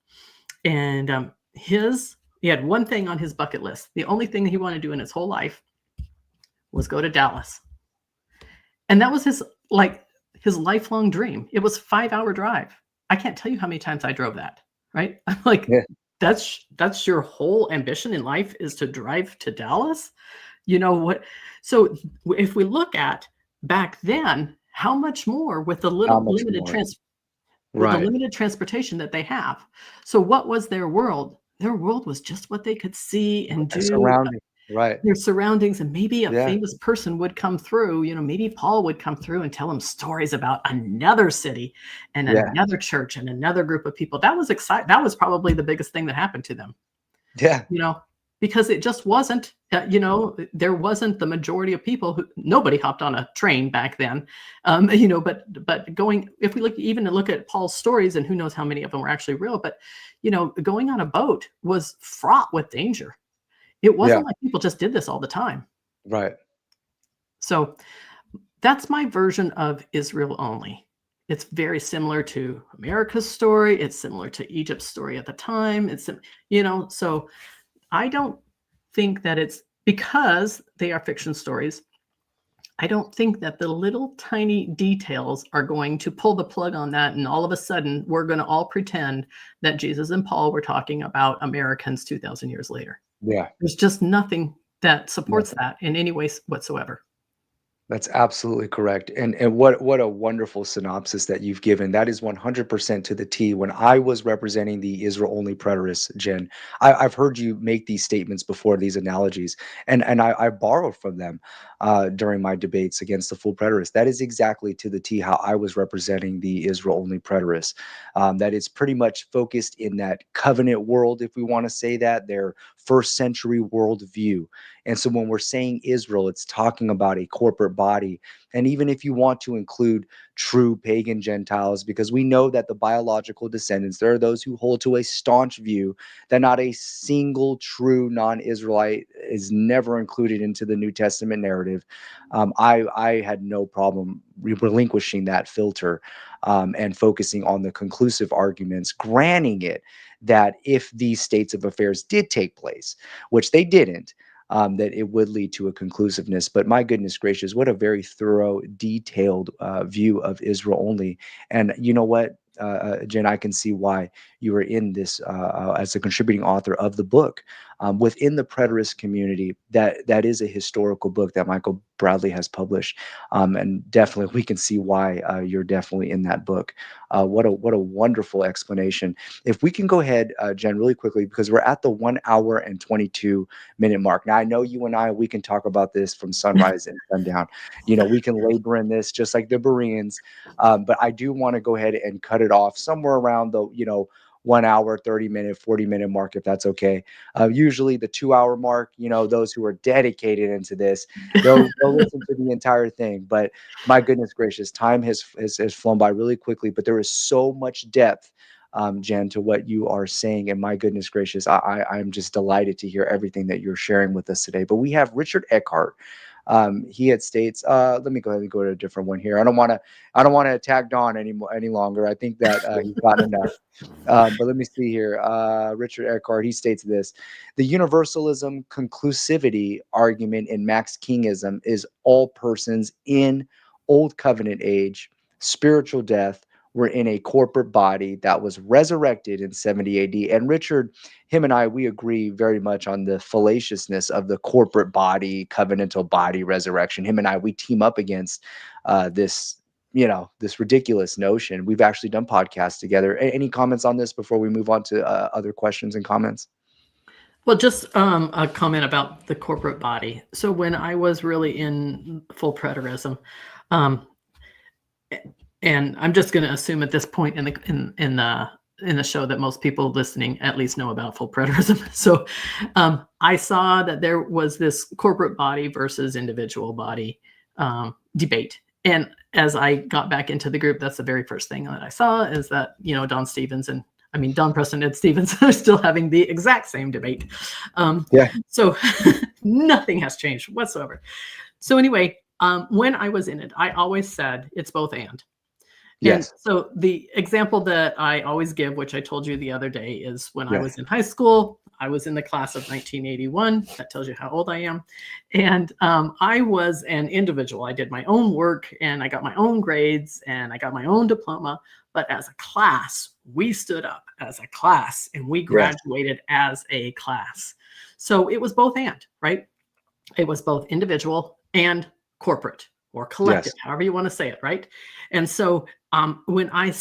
and he had one thing on his bucket list. The only thing he wanted to do in his whole life was go to Dallas. And that was his lifelong dream. It was a 5-hour drive. I can't tell you how many times I drove that, right? I'm like, Yeah. that's your whole ambition in life, is to drive to Dallas? You know what? So if we look at back then, how much more with the How little much more? with the Right. limited transportation that they have. So what was their world? Their world was just what they could see and And do, surrounding. Right. their surroundings, and maybe a Yeah. famous person would come through, maybe Paul would come through and tell them stories about another city and Yeah. another church and another group of people. That was exciting. That was probably the biggest thing that happened to them, Yeah. because it just wasn't, there wasn't the majority of people nobody hopped on a train back then. But if we look at Paul's stories, and who knows how many of them were actually real, but, going on a boat was fraught with danger. It Yeah. wasn't like people just did this all the time. Right. So that's my version of Israel only. It's very similar to America's story. It's similar to Egypt's story at the time. So I don't think that it's because they are fiction stories. I don't think that the little tiny details are going to pull the plug on that, and all of a sudden we're going to all pretend that Jesus and Paul were talking about Americans 2,000 years later. Yeah. There's just nothing that Yeah. supports that in any way whatsoever. That's absolutely correct. And what a wonderful synopsis that you've given. That is 100% to the T. When I was representing the Israel only preterists, Jen, I've heard you make these statements before, these analogies, and I borrowed from them during my debates against the full preterists. That is exactly to the T how I was representing the Israel only preterists. That is pretty much focused in that covenant world, if we want to say that, their first century worldview. And so when we're saying Israel, it's talking about a corporate body. And even if you want to include true pagan Gentiles, because we know that the biological descendants, there are those who hold to a staunch view that not a single true non-Israelite is never included into the New Testament narrative. I had no problem relinquishing that filter and focusing on the conclusive arguments, granting it that if these states of affairs did take place, which they didn't, that it would lead to a conclusiveness. But my goodness gracious, what a very thorough, detailed view of Israel only. And you know what, Jen, I can see why you were in this as a contributing author of the book. Within the preterist community, that is a historical book that Michael Bradley has published, and definitely we can see why you're definitely in that book. What a wonderful explanation. If we can go ahead, Jen, really quickly, because we're at the 1 hour and 22-minute mark. Now, I know you and we can talk about this from sunrise and sundown. We can labor in this just like the Bereans, but I do want to go ahead and cut it off somewhere around the 1 hour, 30-minute, 40-minute mark, if that's okay. Usually the 2 hour mark, those who are dedicated into this, they'll listen to the entire thing. But my goodness gracious, time has flown by really quickly, but there is so much depth, Jen, to what you are saying. And my goodness gracious, I'm just delighted to hear everything that you're sharing with us today. But we have Richard Eckhart, He had states. Let me go ahead and go to a different one here. I don't want to attack Don any longer. I think that he's gotten enough. But let me see here. Richard Eckhart, he states this: the universalism conclusivity argument in Max Kingism is all persons in Old Covenant age, spiritual death, were in a corporate body that was resurrected in 70 AD. And Richard, him and I, we agree very much on the fallaciousness of the corporate body, covenantal body resurrection. Him and I, we team up against this ridiculous notion. We've actually done podcasts together. Any comments on this before we move on to other questions and comments? Well, just a comment about the corporate body. So when I was really in full preterism, and I'm just going to assume at this point in the show that most people listening at least know about full preterism. So I saw that there was this corporate body versus individual body debate. And as I got back into the group, that's the very first thing that I saw is that, Don Preston, Ed Stevens are still having the exact same debate. So nothing has changed whatsoever. So anyway, when I was in it, I always said it's both and. Yes. And so the example that I always give, which I told you the other day, is when I was in high school, I was in the class of 1981. That tells you how old I am. And I was an individual. I did my own work and I got my own grades and I got my own diploma. But as a class, we stood up as a class and we graduated as a class. So it was both and, right? It was both individual and corporate or collective, however you want to say it, right? And so when I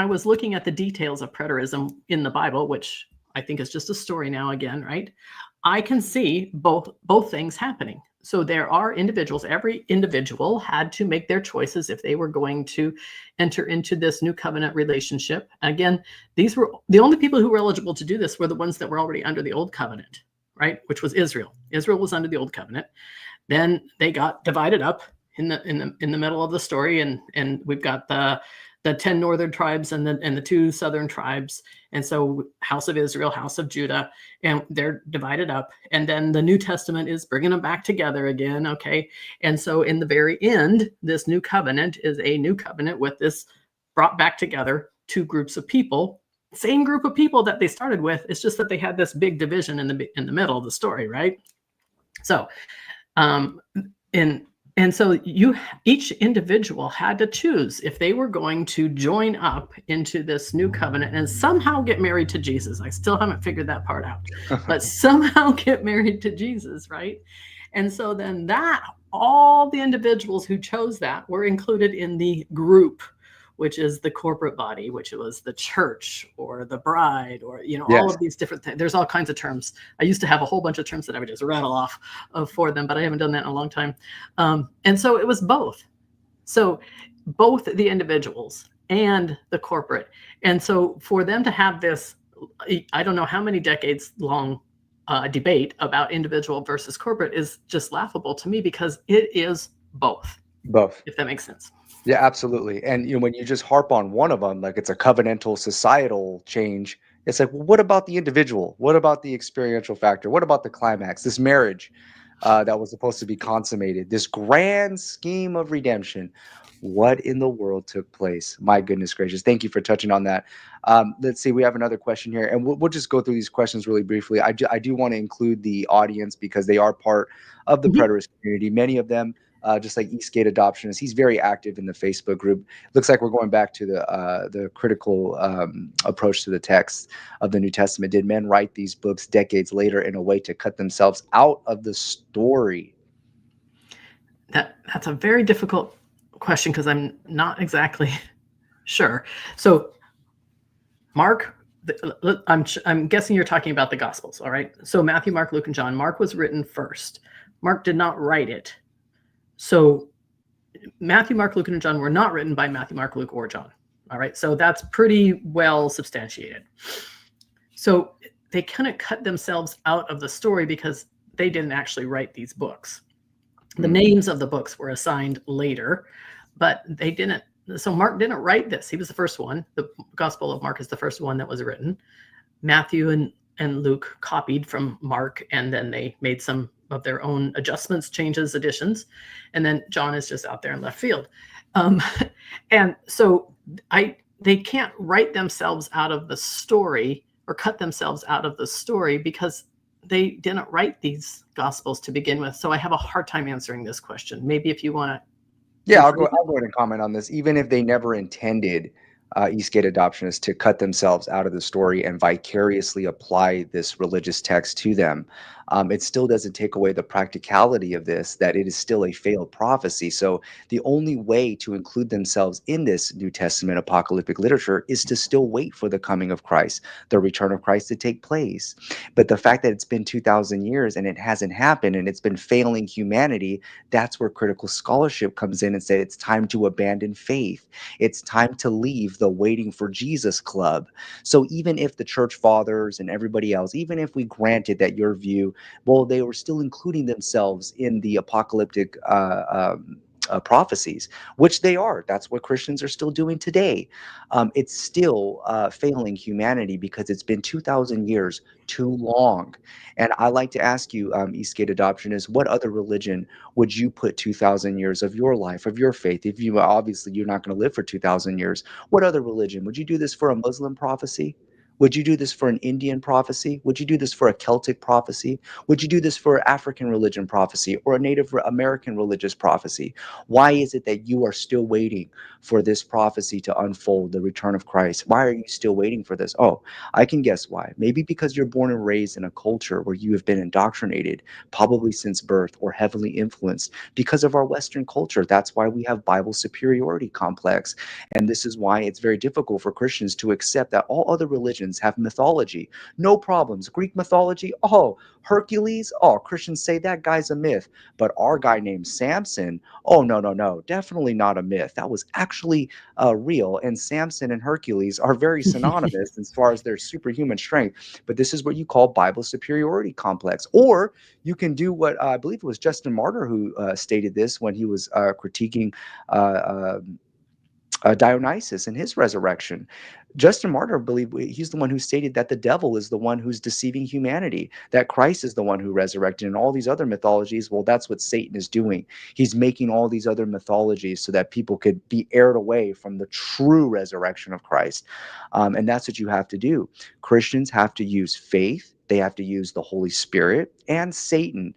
was looking at the details of preterism in the Bible, which I think is just a story now again, right? I can see both things happening. So there are individuals, every individual had to make their choices if they were going to enter into this new covenant relationship. Again, these were the only people who were eligible to do this were the ones that were already under the old covenant, right? Which was Israel. Israel was under the old covenant. Then they got divided up in the middle of the story, and we've got the 10 northern tribes and the 2 southern tribes. And so house of Israel, house of Judah, and they're divided up. And then the New Testament is bringing them back together again. Okay. And so in the very end, this new covenant is a new covenant with this brought back together 2 groups of people, same group of people that they started with. It's just that they had this big division in the middle of the story. Right. So, and so each individual had to choose if they were going to join up into this new covenant and somehow get married to Jesus. I still haven't figured that part out, but somehow get married to Jesus, right? And so then all the individuals who chose that were included in the group, which is the corporate body, which was the church or the bride or, all of these different things. There's all kinds of terms. I used to have a whole bunch of terms that I would just rattle off for them, but I haven't done that in a long time. And so it was both. So both the individuals and the corporate. And so for them to have this, I don't know how many decades long debate about individual versus corporate is just laughable to me because it is both. Both. If that makes sense. Yeah, absolutely. And when you just harp on one of them, like it's a covenantal societal change, it's like, well, what about the individual? What about the experiential factor? What about the climax? This marriage that was supposed to be consummated, this grand scheme of redemption. What in the world took place? My goodness gracious. Thank you for touching on that. Let's see. We have another question here, and we'll just go through these questions really briefly. I do want to include the audience because they are part of the preterist community. Many of them, just like Eastgate Adoptionist, he's very active in the Facebook group. Looks like we're going back to the critical approach to the text of the New Testament. Did men write these books decades later in a way to cut themselves out of the story? That's a very difficult question because I'm not exactly sure. So Mark, I'm guessing you're talking about the Gospels, all right? So Matthew, Mark, Luke, and John. Mark was written first. Mark did not write it. So Matthew, Mark, Luke, and John were not written by Matthew, Mark, Luke, or John. All right. So that's pretty well substantiated. So they couldn't cut themselves out of the story because they didn't actually write these books. The names of the books were assigned later, but they didn't. So Mark didn't write this. He was the first one. The Gospel of Mark is the first one that was written. Matthew and Luke copied from Mark, and then they made some of their own adjustments, changes, additions, and then John is just out there in left field. And so they can't write themselves out of the story or cut themselves out of the story because they didn't write these gospels to begin with. So I have a hard time answering this question. Maybe if you want to. Yeah, I'll go ahead and comment on this. Even if they never intended Eastgate adoptionists to cut themselves out of the story and vicariously apply this religious text to them, it still doesn't take away the practicality of this, that it is still a failed prophecy. So the only way to include themselves in this New Testament apocalyptic literature is to still wait for the coming of Christ, the return of Christ to take place. But the fact that it's been 2,000 years and it hasn't happened and it's been failing humanity, that's where critical scholarship comes in and says it's time to abandon faith. It's time to leave the waiting for Jesus club. So even if the church fathers and everybody else, even if we granted that your view, well, they were still including themselves in the apocalyptic prophecies, which they are. That's what Christians are still doing today. It's still failing humanity because it's been 2,000 years too long. And I like to ask you, Eastgate Adoptionists, what other religion would you put 2,000 years of your life, of your faith? If you obviously you're not going to live for 2,000 years, what other religion would you do this for? A Muslim prophecy? Would you do this for an Indian prophecy? Would you do this for a Celtic prophecy? Would you do this for African religion prophecy or a Native American religious prophecy? Why is it that you are still waiting for this prophecy to unfold, the return of Christ? Why are you still waiting for this? Oh, I can guess why. Maybe because you're born and raised in a culture where you have been indoctrinated, probably since birth, or heavily influenced because of our Western culture. That's why we have Bible superiority complex. And this is why it's very difficult for Christians to accept that all other religions have mythology. No problems. Greek mythology, oh, Hercules, oh, Christians say that guy's a myth. But our guy named Samson, oh, no, no, no, definitely not a myth. That was actually real. And Samson and Hercules are very synonymous as far as their superhuman strength. But this is what you call Bible superiority complex. Or you can do what I believe it was Justin Martyr who stated this when he was critiquing Dionysus and his resurrection. Justin Martyr, I believe he's the one who stated that the devil is the one who's deceiving humanity, that Christ is the one who resurrected. And all these other mythologies, well, that's what Satan is doing. He's making all these other mythologies so that people could be aired away from the true resurrection of Christ. And that's what you have to do. Christians have to use faith. They have to use the Holy Spirit and Satan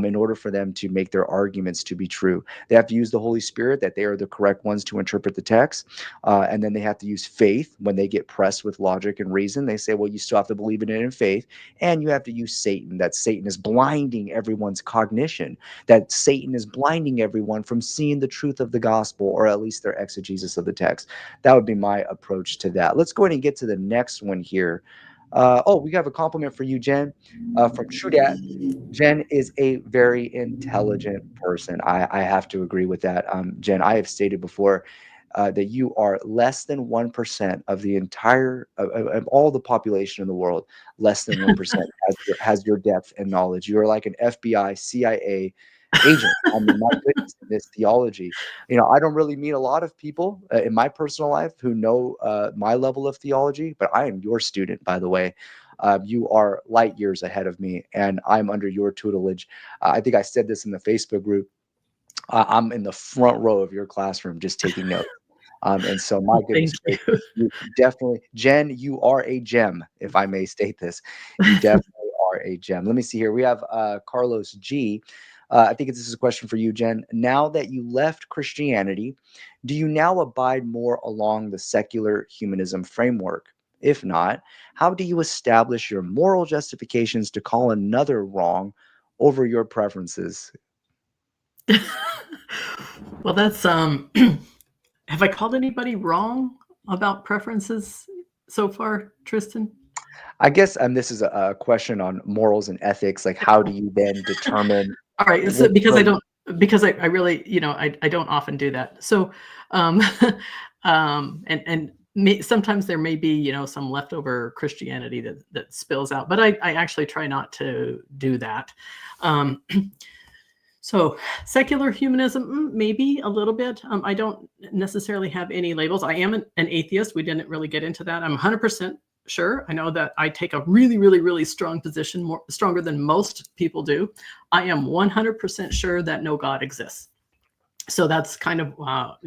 in order for them to make their arguments to be true. They have to use the Holy Spirit, that they are the correct ones to interpret the text. And then they have to use faith when they get pressed with logic and reason. They say, well, you still have to believe in it in faith. And you have to use Satan, that Satan is blinding everyone's cognition, that Satan is blinding everyone from seeing the truth of the gospel, or at least their exegesis of the text. That would be my approach to that. Let's go ahead and get to the next one here. Oh, we have a compliment for you, Jen, from True Dad. Jen is a very intelligent person. I have to agree with that. Jen, I have stated before that you are less than 1% of the entire of all the population in the world. Less than 1% has your depth and knowledge. You are like an FBI, CIA agent. I mean, my goodness, in this theology. You know, I don't really meet a lot of people in my personal life who know my level of theology, but I am your student, by the way. You are light years ahead of me, and I'm under your tutelage. I think I said this in the Facebook group. I'm in the front row of your classroom just taking notes. And so, my goodness Thank gracious, you definitely, Jen, you are a gem, if I may state this. You definitely are a gem. Let me see here. We have Carlos G. I think this is a question for you, Jen. Now that you left Christianity, do you now abide more along the secular humanism framework? If not, how do you establish your moral justifications to call another wrong over your preferences? you. Well, that's have I called anybody wrong about preferences so far, Tristan? I guess this is a question on morals and ethics. Like, how do you then determine All right, so which because I really, I don't often do that. So, um, sometimes there may be, some leftover Christianity that spills out, but I actually try not to do that. So secular humanism, maybe a little bit. I don't necessarily have any labels. I am an atheist. We didn't really get into that. I'm 100% sure. I know that I take a really, really, really strong position, more stronger than most people do. I am 100% sure that no God exists. So that's kind of,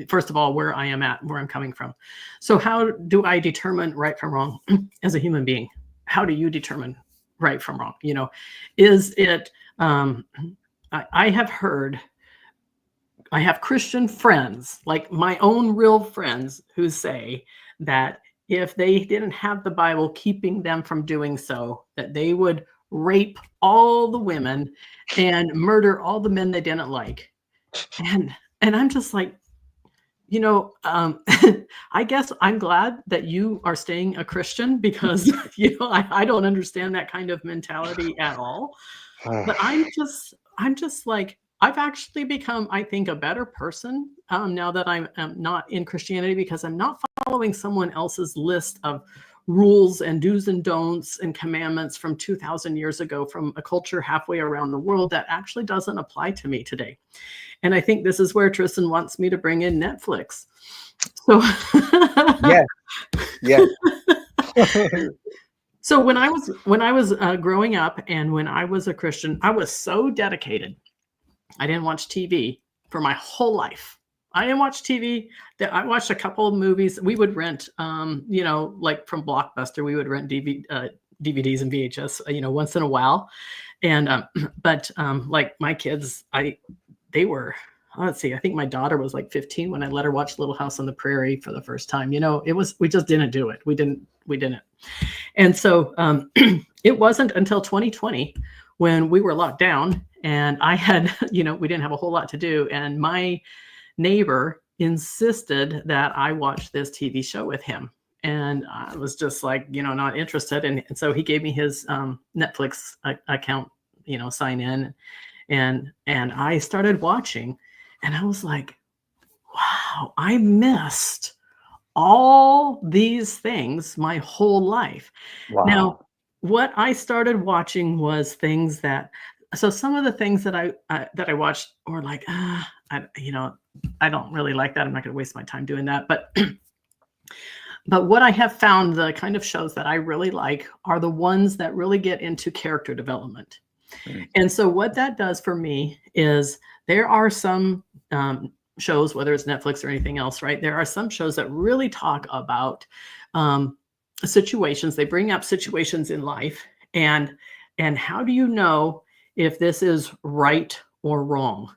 first of all, where I am at, where I'm coming from. So how do I determine right from wrong as a human being? How do you determine right from wrong? You know, is it, I have heard, I have Christian friends, like my own real friends, who say that if they didn't have the Bible keeping them from doing so, that they would rape all the women and murder all the men they didn't like. And I'm just like, you know, I guess I'm glad that you are staying a Christian, because you know I don't understand that kind of mentality at all. But I'm just like, I've actually become, I think, a better person now that I'm not in Christianity, because I'm not following someone else's list of rules and do's and don'ts and commandments from 2,000 years ago from a culture halfway around the world that actually doesn't apply to me today. And I think this is where Tristan wants me to bring in Netflix. So Yes, yes. So when I was growing up and when I was a Christian, I was so dedicated. I didn't watch TV for my whole life. I didn't watch TV. I watched a couple of movies. We would rent, you know, like from Blockbuster, we would rent DVDs and VHS, you know, once in a while. And but like my kids, they were, let's see, I think my daughter was like 15 when I let her watch Little House on the Prairie for the first time. You know, we just didn't do it. We didn't. And so it wasn't until 2020 when we were locked down and I had, you know, we didn't have a whole lot to do. And my neighbor insisted that I watch this TV show with him. And I was just like, you know, not interested. And so he gave me his Netflix account, you know, sign in. And I started watching and I was like, wow, I missed all these things my whole life. Wow. Now, what I started watching was things that, so some of the things that I watched were like, you know, I don't really like that. I'm not going to waste my time doing that. But what I have found, the kind of shows that I really like are the ones that really get into character development. And so what that does for me is there are some shows, whether it's Netflix or anything else, right? There are some shows that really talk about situations. They bring up situations in life, and how do you know if this is right or wrong?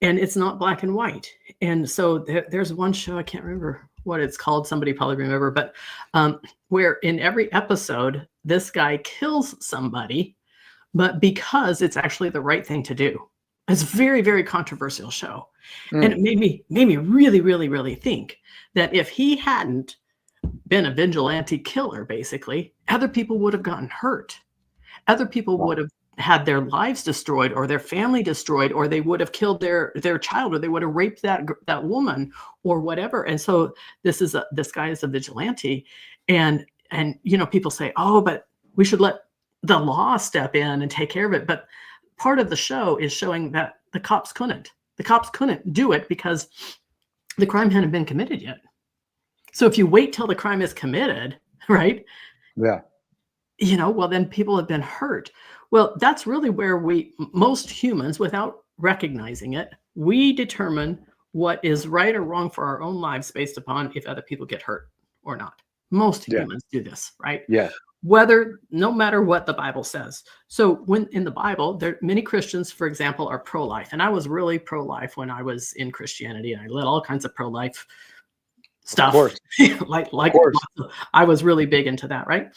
And it's not black and white. And so there's one show, I can't remember what it's called. Somebody probably remember, but where in every episode, this guy kills somebody, but because it's actually the right thing to do. It's a very, very controversial show. And it made me really, really, really think that if he hadn't been a vigilante killer, basically, other people would have gotten hurt. Other people would have had their lives destroyed or their family destroyed, or they would have killed their child, or they would have raped that woman or whatever. And so this guy is a vigilante. And you know, people say, oh, but we should let the law step in and take care of it. But part of the show is showing that the cops couldn't do it because the crime hadn't been committed yet. So if you wait till the crime is committed, right? Yeah. You know, well, then people have been hurt. Well, that's really where most humans, without recognizing it, we determine what is right or wrong for our own lives based upon if other people get hurt or not. Most humans do this, right? Yeah. No matter what the Bible says. So when in the Bible, many Christians, for example, are pro-life. And I was really pro-life when I was in Christianity. And I led all kinds of pro-life stuff. Of course. I was really big into that, right?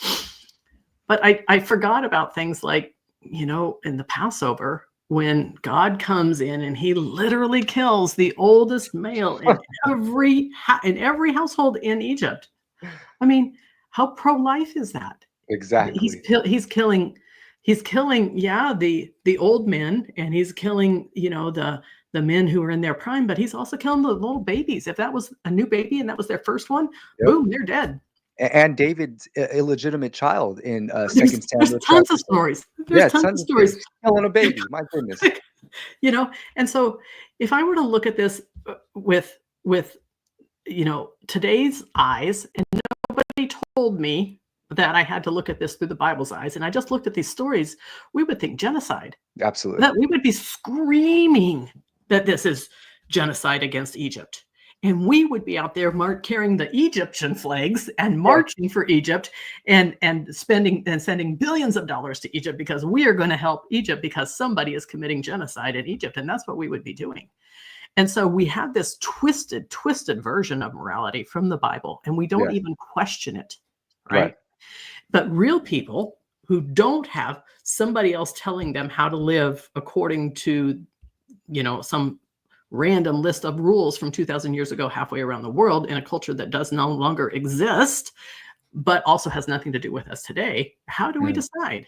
But I forgot about things like, you know, in the Passover, when God comes in and he literally kills the oldest male in every household in Egypt. I mean, how pro-life is that? Exactly. He's killing, the old men, and he's killing, you know, the men who are in their prime, but he's also killing the little babies. If that was a new baby and that was their first one, boom, they're dead. And David's illegitimate child in Second Samuel. There's tons of stories. There's tons of stories. Killing a baby, my goodness. You know, and so if I were to look at this with you know, today's eyes, and nobody told me, that I had to look at this through the Bible's eyes, and I just looked at these stories, we would think genocide. Absolutely. That we would be screaming that this is genocide against Egypt. And we would be out there carrying the Egyptian flags and marching for Egypt and sending billions of dollars to Egypt because we are going to help Egypt because somebody is committing genocide in Egypt. And that's what we would be doing. And so we have this twisted version of morality from the Bible, and we don't even question it, right? But real people who don't have somebody else telling them how to live according to, some random list of rules from 2,000 years ago, halfway around the world, in a culture that does no longer exist, but also has nothing to do with us today. How do we decide?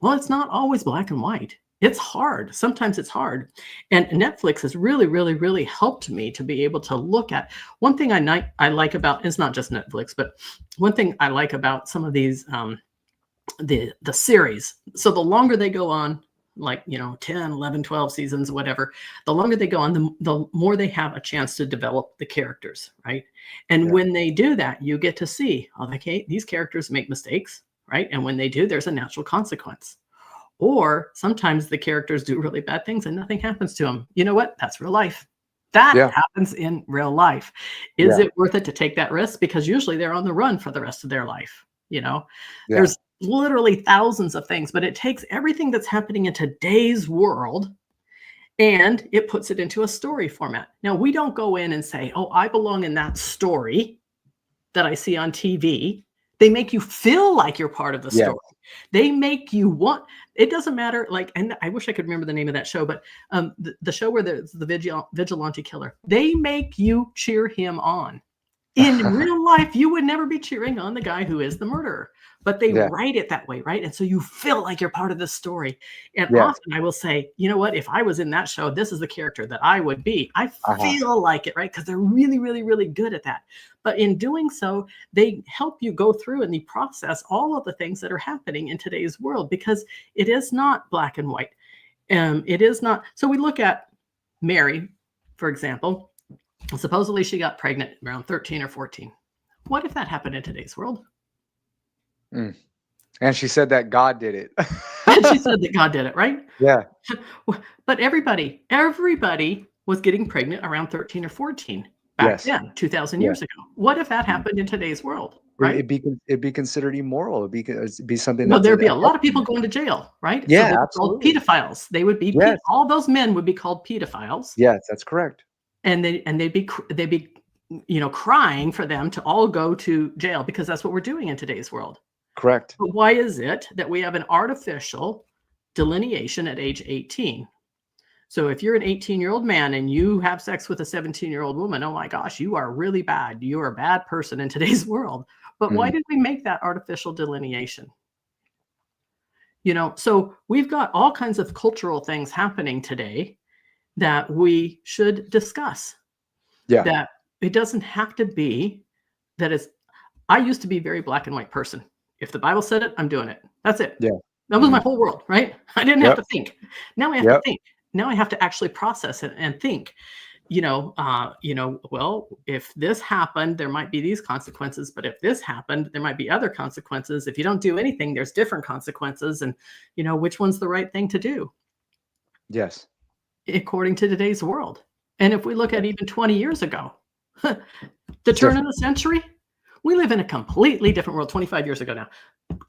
Well, it's not always black and white. It's hard. Sometimes it's hard. And Netflix has really, really, really helped me to be able to look at one thing I like about, it's not just Netflix, but one thing I like about some of these, the series. So the longer they go on, like, 10, 11, 12 seasons, whatever, the longer they go on, the more they have a chance to develop the characters, right? And when they do that, you get to see, okay, these characters make mistakes, right? And when they do, there's a natural consequence. Or sometimes the characters do really bad things and nothing happens to them. You know what? That's real life. That happens in real life. Is it worth it to take that risk? Because usually they're on the run for the rest of their life. There's literally thousands of things, but it takes everything that's happening in today's world and it puts it into a story format. Now, we don't go in and say, oh, I belong in that story that I see on TV. They make you feel like you're part of the story. They make you want, it doesn't matter. Like, and I wish I could remember the name of that show, but the show where there's the vigilante killer, they make you cheer him on. In real life, you would never be cheering on the guy who is the murderer, but they write it that way, right? And so you feel like you're part of this story. And often I will say, you know what? If I was in that show, this is the character that I would be. I feel like it, right? Because they're really, really, really good at that. But in doing so, they help you go through and they process all of the things that are happening in today's world, because it is not black and white. It is not. So we look at Mary, for example. Supposedly she got pregnant around 13 or 14. What if that happened in today's world? And she said that God did it. And she said that God did it, right? Yeah. But everybody was getting pregnant around 13 or 14 back then, 2,000 years ago. What if that happened in today's world? Right? It'd be considered immoral. It'd be something. Well, there'd be a lot of people going to jail, right? Yeah, so absolutely. Called pedophiles. They would be all those men would be called pedophiles. Yes, that's correct. And they'd be crying for them to all go to jail, because that's what we're doing in today's world. Correct. But why is it that we have an artificial delineation at age 18? So if you're an 18-year-old man and you have sex with a 17-year-old woman, oh my gosh, you are really bad. You are a bad person in today's world. But why did we make that artificial delineation? So we've got all kinds of cultural things happening today that we should discuss. Yeah. That it doesn't have to be that it's, I used to be a very black and white person. If the Bible said it, I'm doing it. That's it. Yeah. That was my whole world, right? I didn't have to think. Now I have to think. Now I have to actually process it and think, well, if this happened, there might be these consequences, but if this happened, there might be other consequences. If you don't do anything, there's different consequences. And, which one's the right thing to do? Yes. According to today's world. And if we look at even 20 years ago, the turn of the century, we live in a completely different world. 25 years ago now,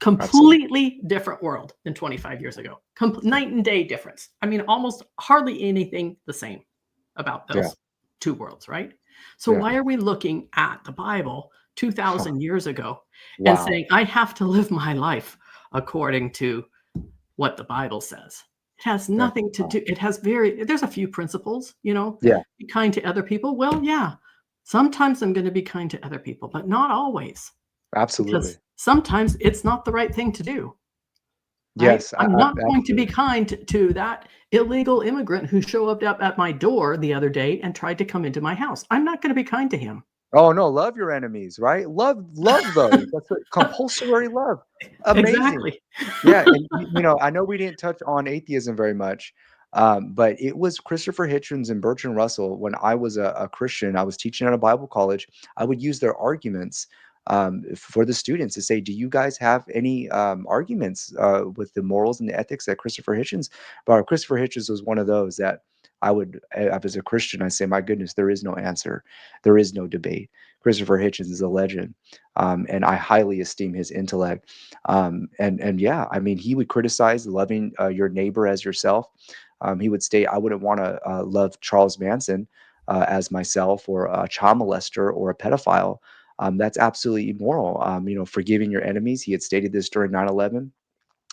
completely different world than 25 years ago. Night and day difference. I mean, almost hardly anything the same about those two worlds, right? So why are we looking at the Bible 2,000 years ago and saying, I have to live my life according to what the Bible says? It has nothing to do. It has there's a few principles, be kind to other people. Well, yeah, sometimes I'm going to be kind to other people, but not always. Absolutely. Because sometimes it's not the right thing to do. Yes. I'm not going to be kind to that illegal immigrant who showed up at my door the other day and tried to come into my house. I'm not going to be kind to him. Oh no, love your enemies, right? Love those. That's what compulsory love. Amazing. Exactly. Yeah, and I know we didn't touch on atheism very much, but it was Christopher Hitchens and Bertrand Russell. When I was a Christian, I was teaching at a Bible college. I would use their arguments for the students to say, do you guys have any arguments with the morals and the ethics that Christopher Hitchens? But Christopher Hitchens was one of those that as a Christian, I say, my goodness, there is no answer, there is no debate. Christopher Hitchens is a legend, and I highly esteem his intellect. And yeah, I mean, he would criticize loving your neighbor as yourself. He would state, I wouldn't want to love Charles Manson as myself, or a child molester or a pedophile. That's absolutely immoral. Forgiving your enemies. He had stated this during 9/11.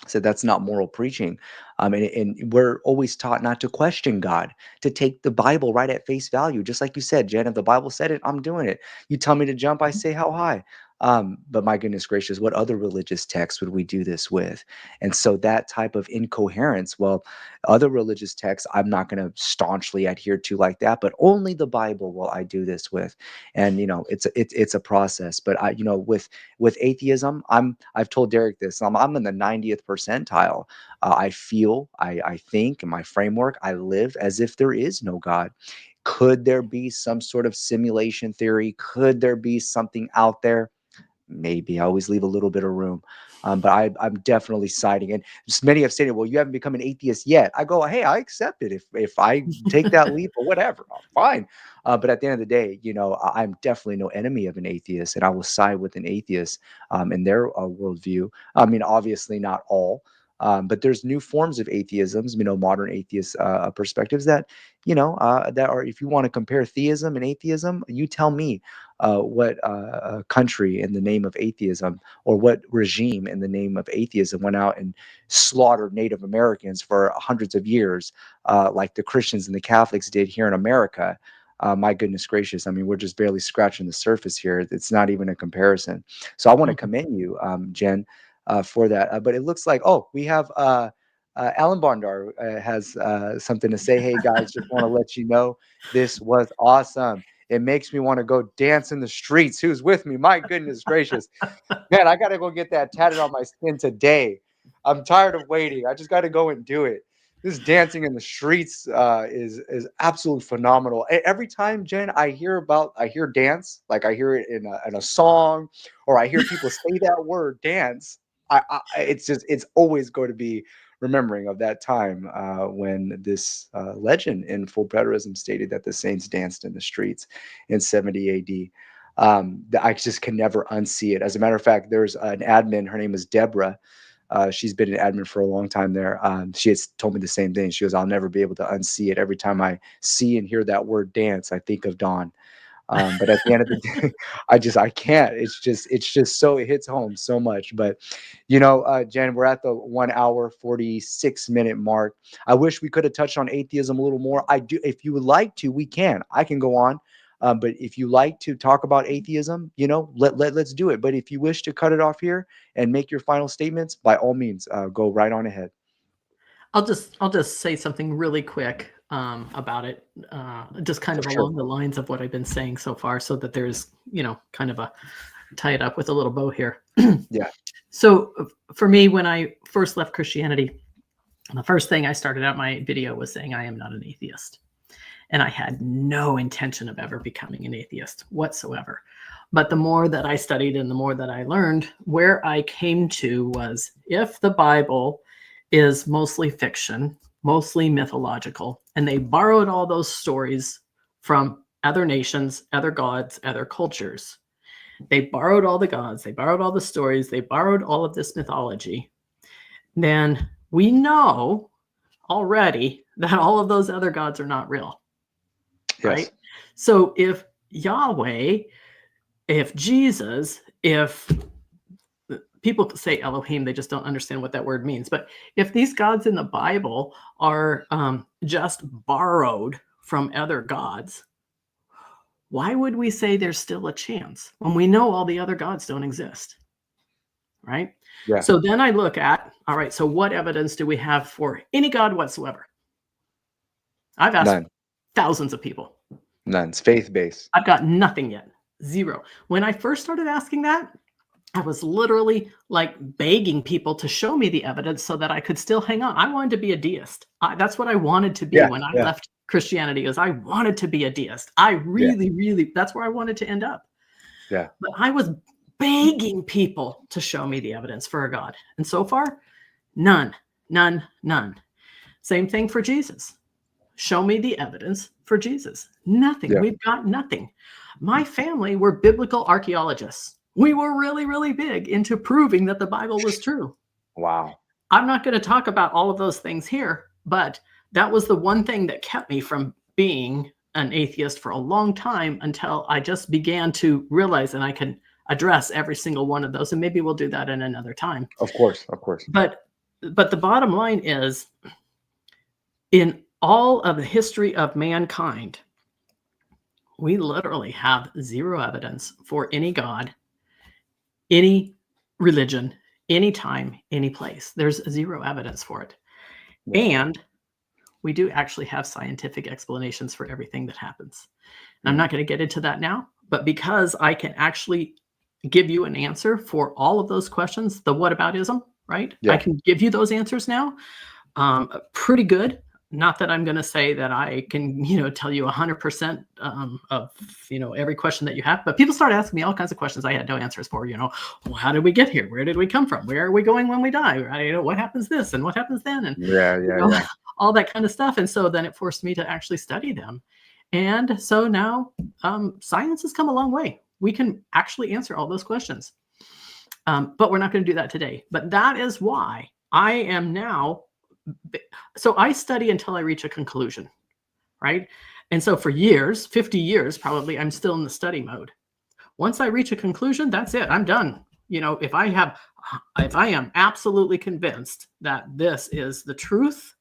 Said that's not moral preaching. And we're always taught not to question God, to take the Bible right at face value. Just like you said, Jen, if the Bible said it, I'm doing it. You tell me to jump, I say how high. But my goodness gracious, what other religious text would we do this with? And so that type of incoherence, well, other religious texts I'm not going to staunchly adhere to like that, but only the Bible will I do this with. And it's a process. But with atheism, I've told Derek this. I'm in the 90th percentile. I feel, I think, in my framework, I live as if there is no God. Could there be some sort of simulation theory? Could there be something out there? Maybe. I always leave a little bit of room. But I'm definitely siding. And just many have stated, well, you haven't become an atheist yet. I go, hey, I accept it. If I take that leap or whatever, I'm fine. But at the end of the day, I'm definitely no enemy of an atheist, and I will side with an atheist in their worldview. I mean, obviously not all. But there's new forms of atheisms, modern atheist perspectives that are, if you want to compare theism and atheism, you tell me what country in the name of atheism, or what regime in the name of atheism went out and slaughtered Native Americans for hundreds of years, like the Christians and the Catholics did here in America. My goodness gracious. I mean, we're just barely scratching the surface here. It's not even a comparison. So I want to commend you, Jen, for that. But it looks like, we have Alan Bondar has something to say. Hey, guys, just want to let you know this was awesome. It makes me want to go dance in the streets. Who's with me? My goodness gracious. Man, I got to go get that tatted on my skin today. I'm tired of waiting. I just got to go and do it. This dancing in the streets is absolutely phenomenal. Every time, Jen, I hear dance, like I hear it in a song, or I hear people say that word dance. It's always going to be remembering of that time when this legend in full preterism stated that the saints danced in the streets in 70 AD. I just can never unsee it. As a matter of fact, there's an admin. Her name is Deborah. She's been an admin for a long time there. She has told me the same thing. She goes, I'll never be able to unsee it. Every time I see and hear that word dance, I think of Dawn. But at the end of the day, I can't. It's just so, it hits home so much. But Jen, we're at the 1 hour 46-minute mark. I wish we could have touched on atheism a little more. I do. If you would like to, we can. I can go on. But if you like to talk about atheism, let's do it. But if you wish to cut it off here and make your final statements, by all means, go right on ahead. I'll just say something really quick about it, just kind of along the lines of what I've been saying so far, so that there's kind of a tie it up with a little bow here. Yeah. So for me, when I first left Christianity, the first thing I started out my video was saying I am not an atheist. And I had no intention of ever becoming an atheist whatsoever. But the more that I studied and the more that I learned, where I came to was, if the Bible is mostly fiction, mostly mythological, and they borrowed all those stories from other nations, other gods, other cultures. They borrowed all the gods, they borrowed all the stories, they borrowed all of this mythology. Then we know already that all of those other gods are not real. Yes. Right? So if Yahweh, if Jesus, if people say Elohim, they just don't understand what that word means. But if these gods in the Bible are just borrowed from other gods, why would we say there's still a chance when we know all the other gods don't exist? Right? Yeah. So then I look at, all right, so what evidence do we have for any god whatsoever? I've asked thousands of people. None. It's faith-based. I've got nothing yet. Zero. When I first started asking that, I was literally like begging people to show me the evidence so that I could still hang on. I wanted to be a deist. That's what I wanted to be when I left Christianity, is I wanted to be a deist. I really, that's where I wanted to end up. Yeah. But I was begging people to show me the evidence for a God. And so far, none, none, none. Same thing for Jesus. Show me the evidence for Jesus. Nothing. Yeah. We've got nothing. My family were biblical archaeologists. We were really, really big into proving that the Bible was true. Wow. I'm not going to talk about all of those things here, but that was the one thing that kept me from being an atheist for a long time until I just began to realize and I can address every single one of those. And maybe we'll do that in another time. Of course. Of course. But the bottom line is, in all of the history of mankind, we literally have zero evidence for any God, any religion, any time, any place. There's zero evidence for it. Yeah. And we do actually have scientific explanations for everything that happens. And I'm not going to get into that now, but because I can actually give you an answer for all of those questions, the whataboutism, right? Yeah. I can give you those answers now. Pretty good. Not that I'm going to say that I can, tell you 100% of, every question that you have, but people start asking me all kinds of questions I had no answers for, well, how did we get here? Where did we come from? Where are we going when we die? What happens this and what happens then? And Yeah. all that kind of stuff. And so then it forced me to actually study them. And so now science has come a long way. We can actually answer all those questions. But we're not going to do that today. But that is why I am now. So I study until I reach a conclusion, right? And so for years, 50 years probably, I'm still in the study mode. Once I reach a conclusion, that's it. I'm done. If I am absolutely convinced that this is the truth,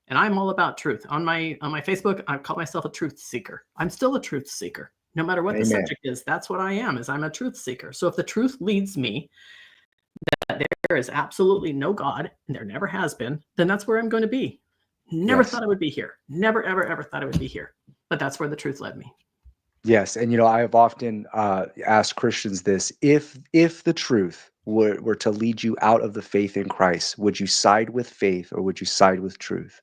and I'm all about truth. On my Facebook, I call myself a truth seeker. I'm still a truth seeker. No matter what the subject is, that's what I am, is I'm a truth seeker. So if the truth leads me that there is absolutely no God, and there never has been, then that's where I'm going to be. Never thought I would be here. Never, ever, ever thought I would be here. But that's where the truth led me. Yes. And, I have often asked Christians this, if the truth were to lead you out of the faith in Christ, would you side with faith or would you side with truth?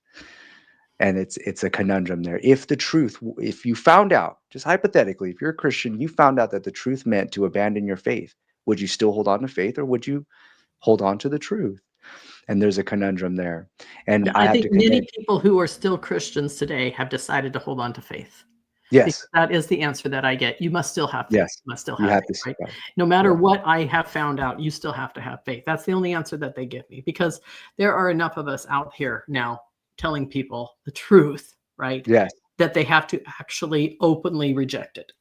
And it's a conundrum there. If you found out, just hypothetically, if you're a Christian, you found out that the truth meant to abandon your faith, would you still hold on to faith or would you hold on to the truth? And there's a conundrum there. And I think many people who are still Christians today have decided to hold on to faith. Yes. Because that is the answer that I get. You must still have faith. Yes. You must still have faith, right? Right? No matter what I have found out, you still have to have faith. That's the only answer that they give me, because there are enough of us out here now telling people the truth, right? Yes. That they have to actually openly reject it.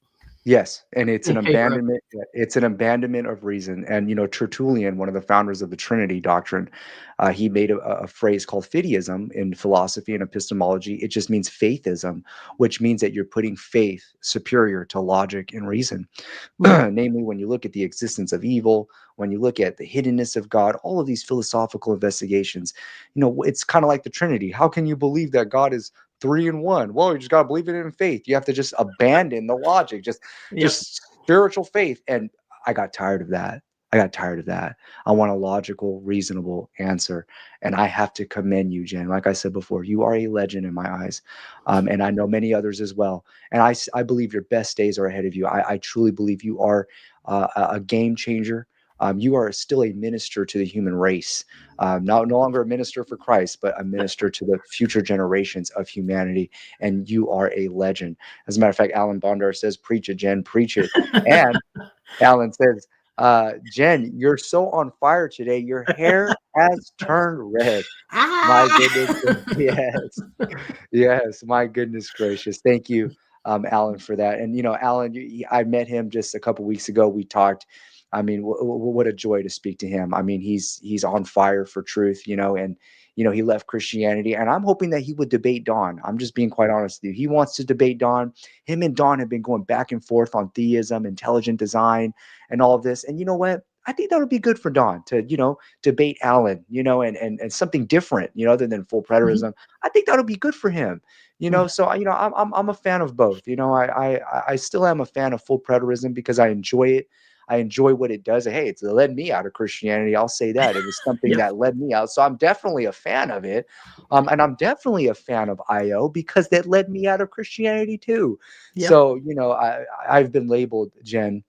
Yes, and it's an abandonment. It's an abandonment of reason. And Tertullian, one of the founders of the Trinity doctrine, he made a phrase called fideism in philosophy and epistemology. It just means faithism, which means that you're putting faith superior to logic and reason. Namely, when you look at the existence of evil, when you look at the hiddenness of God, all of these philosophical investigations, it's kind of like the Trinity. How can you believe that God is 3 in 1? Well, you just got to believe it in faith. You have to just abandon the logic, just spiritual faith. And I got tired of that. I want a logical, reasonable answer. And I have to commend you, Jen. Like I said before, you are a legend in my eyes. And I know many others as well. And I believe your best days are ahead of you. I truly believe you are a game changer. You are still a minister to the human race, no longer a minister for Christ, but a minister to the future generations of humanity. And you are a legend. As a matter of fact, Alan Bondar says, "Preach it, Jen, preach it." And Alan says, "Jen, you're so on fire today. Your hair has turned red." My goodness. Yes. My goodness gracious. Thank you, Alan, for that. And, Alan, I met him just a couple weeks ago. We talked. I mean, what a joy to speak to him. I mean, he's on fire for truth, and, he left Christianity, and I'm hoping that he would debate Don. I'm just being quite honest with you. He wants to debate Don. Him and Don have been going back and forth on theism, intelligent design, and all of this. And you know what? I think that would be good for Don to, debate Alan, and something different, other than full preterism. I think that would be good for him, So, I'm a fan of both. I still am a fan of full preterism because I enjoy it. I enjoy what it does. Hey, it's led me out of Christianity. I'll say that. It was something that led me out. So I'm definitely a fan of it. And I'm definitely a fan of IO because that led me out of Christianity too. So, I've been labeled, Jen,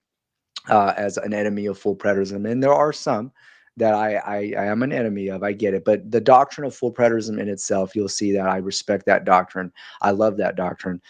as an enemy of full preterism. And there are some that I am an enemy of. I get it. But the doctrine of full preterism in itself, you'll see that I respect that doctrine. I love that doctrine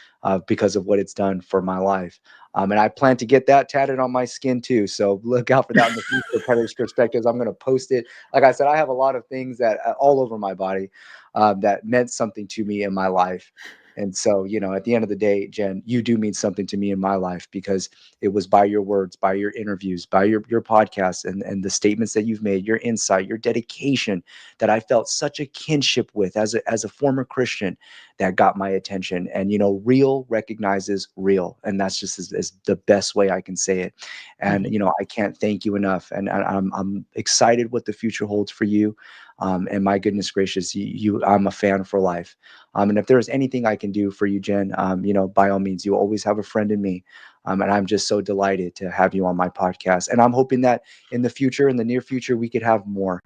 because of what it's done for my life. And I plan to get that tatted on my skin too. So look out for that in the future. Preterist Perspectives. I'm going to post it. Like I said, I have a lot of things that all over my body that meant something to me in my life. And so, at the end of the day, Jen, you do mean something to me in my life because it was by your words, by your interviews, by your podcasts and the statements that you've made, your insight, your dedication that I felt such a kinship with as a former Christian that got my attention. And, real recognizes real. And that's just as the best way I can say it. And, Mhm. I can't thank you enough. And I'm excited what the future holds for you. And my goodness gracious, I'm a fan for life. And if there's anything I can do for you, Jen, by all means, you always have a friend in me. And I'm just so delighted to have you on my podcast. And I'm hoping that in the near future, we could have more.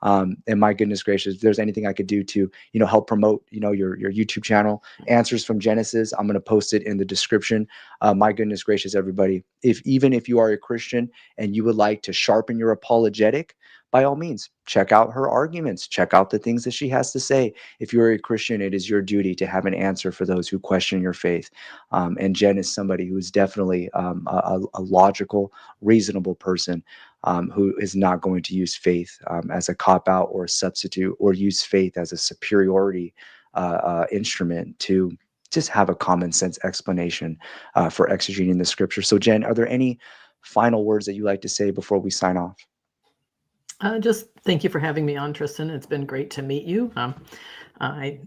And my goodness gracious, if there's anything I could do to, help promote, your YouTube channel, Answers from Genesis, I'm going to post it in the description. My goodness gracious, everybody, even if you are a Christian and you would like to sharpen your apologetic, by all means, check out her arguments, check out the things that she has to say. If you're a Christian, it is your duty to have an answer for those who question your faith. And Jen is somebody who is definitely a logical, reasonable person who is not going to use faith as a cop out or a substitute or use faith as a superiority instrument to just have a common sense explanation for exegeting the scripture. So, Jen, are there any final words that you like to say before we sign off? Just thank you for having me on, Tristan. It's been great to meet you. I,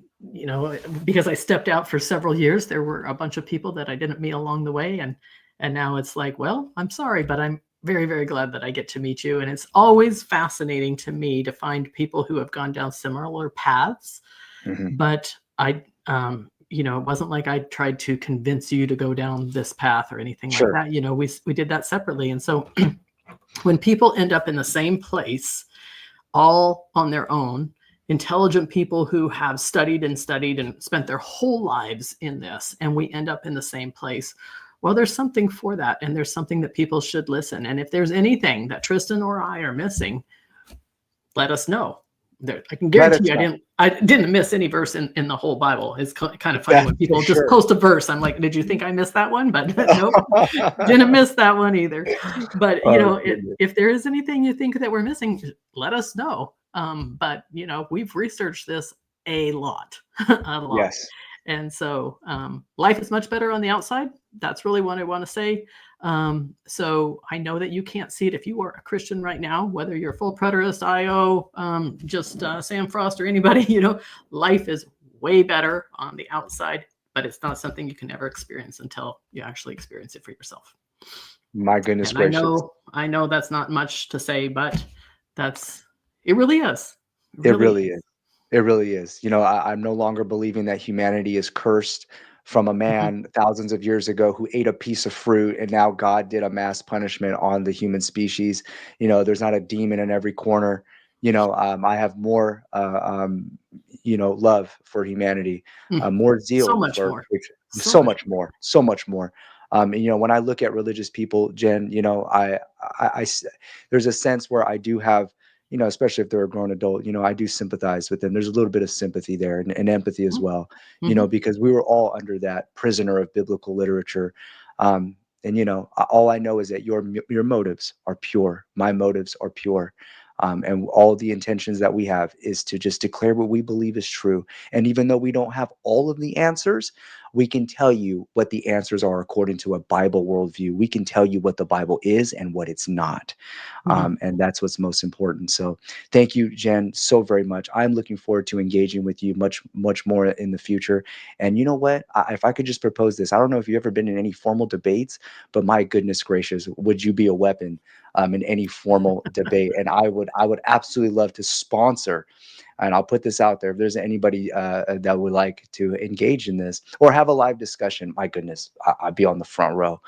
because I stepped out for several years, there were a bunch of people that I didn't meet along the way, and now it's like, well, I'm sorry, but I'm very, very glad that I get to meet you. And it's always fascinating to me to find people who have gone down similar paths. Mm-hmm. But it wasn't like I tried to convince you to go down this path or anything like Sure. that. We did that separately, and so. When people end up in the same place, all on their own, intelligent people who have studied and spent their whole lives in this, and we end up in the same place, well, there's something for that, and there's something that people should listen. And if there's anything that Tristan or I are missing, let us know. I can guarantee I didn't miss any verse in the whole Bible. It's kind of funny when people just post a verse. I'm like, did you think I missed that one? But nope, didn't miss that one either. But if there is anything you think that we're missing, let us know. But we've researched this a lot, a lot. Yes. And so life is much better on the outside. That's really what I want to say. So I know that you can't see it if you are a Christian right now, whether you're full preterist, IO, just Sam Frost or anybody, life is way better on the outside, but it's not something you can ever experience until you actually experience it for yourself. My goodness gracious. I know that's not much to say, but it really is. It really is. It really is. I'm no longer believing that humanity is cursed from a man thousands of years ago who ate a piece of fruit, and now God did a mass punishment on the human species. There's not a demon in every corner. I have more, love for humanity, more zeal so much for more. so much more, so much more. When I look at religious people, Jen, I there's a sense where I do have, especially if they're a grown adult, I do sympathize with them. There's a little bit of sympathy there and empathy as well, because we were all under that prisoner of biblical literature. And, all I know is that your motives are pure. My motives are pure. And all the intentions that we have is to just declare what we believe is true. And even though we don't have all of the answers, we can tell you what the answers are according to a Bible worldview. We can tell you what the Bible is and what it's not. And that's what's most important. So thank you, Jen, so very much. I'm looking forward to engaging with you much, much more in the future. And you know what? If I could just propose this, I don't know if you've ever been in any formal debates, but my goodness gracious, would you be a weapon in any formal debate? And I would absolutely love to sponsor. And I'll put this out there. If there's anybody that would like to engage in this or have a live discussion, my goodness, I'd be on the front row.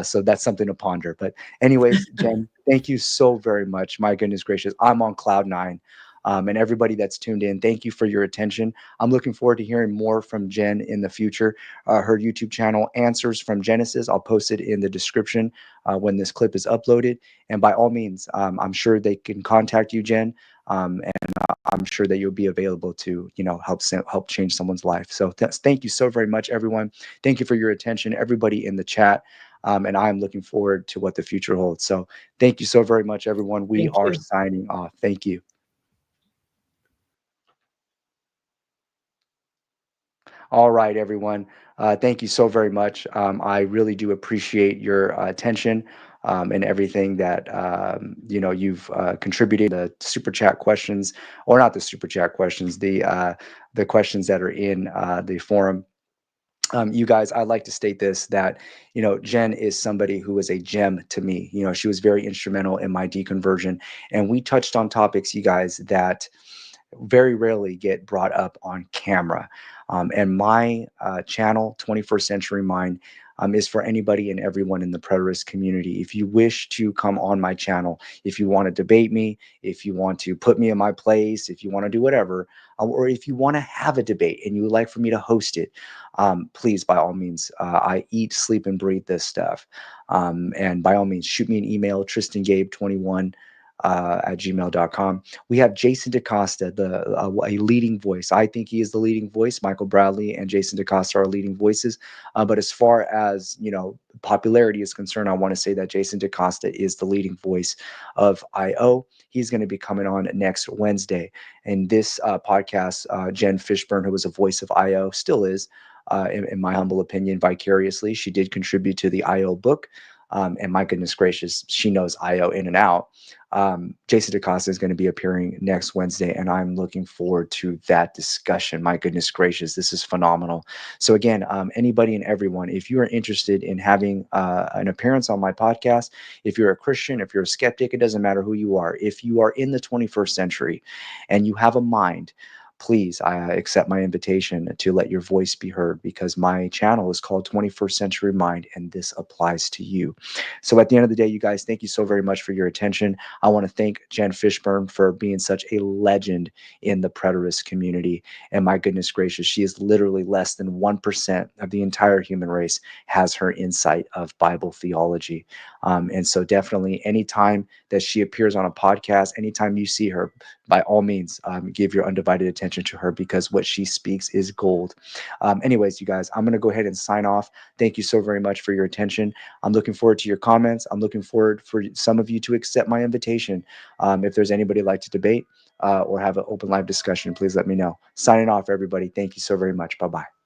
So that's something to ponder. But anyways, Jen, thank you so very much. My goodness gracious, I'm on cloud nine. And everybody that's tuned in, thank you for your attention. I'm looking forward to hearing more from Jen in the future. Her YouTube channel, Answers from Genesis, I'll post it in the description when this clip is uploaded. And by all means, I'm sure they can contact you, Jen, and I'm sure that you'll be available to, help change someone's life. So thank you so very much, everyone. Thank you for your attention, everybody in the chat. And I'm looking forward to what the future holds. So thank you so very much, everyone. We Thank are you. signing off. Thank you. All right, everyone. Thank you so very much. I really do appreciate your attention and everything that you've contributed. The super chat questions, or not the super chat questions, the questions that are in the forum. You guys, I'd like to state this, that, Jen is somebody who is a gem to me. She was very instrumental in my deconversion. And we touched on topics, you guys, that very rarely get brought up on camera. And my channel, 21st Century Mind, is for anybody and everyone in the preterist community. If you wish to come on my channel, if you want to debate me, if you want to put me in my place, if you want to do whatever, or if you want to have a debate and you would like for me to host it, please, by all means, I eat, sleep, and breathe this stuff. And by all means, shoot me an email, TristanGabe21 at gmail.com. We have Jason DaCosta, a leading voice. I think he is the leading voice. Michael Bradley and Jason DaCosta are leading voices. But as far as, popularity is concerned, I want to say that Jason DaCosta is the leading voice of IO. He's going to be coming on next Wednesday. And this podcast, Jen Fishburne, who was a voice of IO, still is, in my humble opinion, vicariously. She did contribute to the IO book. And my goodness gracious, she knows IO in and out. Jason DaCosta is going to be appearing next Wednesday, and I'm looking forward to that discussion. My goodness gracious, this is phenomenal. So again, anybody and everyone, if you are interested in having an appearance on my podcast, if you're a Christian, if you're a skeptic, it doesn't matter who you are. If you are in the 21st century and you have a mind, please accept my invitation to let your voice be heard, because my channel is called 21st Century Mind, and this applies to you. So at the end of the day, you guys, thank you so very much for your attention. I want to thank Jen Fishburne for being such a legend in the preterist community. And my goodness gracious, she is literally less than 1% of the entire human race has her insight of Bible theology. And so definitely anytime that she appears on a podcast, anytime you see her, by all means, give your undivided attention to her, because what she speaks is gold. Anyways, you guys, I'm going to go ahead and sign off. Thank you so very much for your attention. I'm looking forward to your comments. I'm looking forward for some of you to accept my invitation. If there's anybody like to debate or have an open live discussion, please let me know. Signing off, everybody. Thank you so very much. Bye-bye.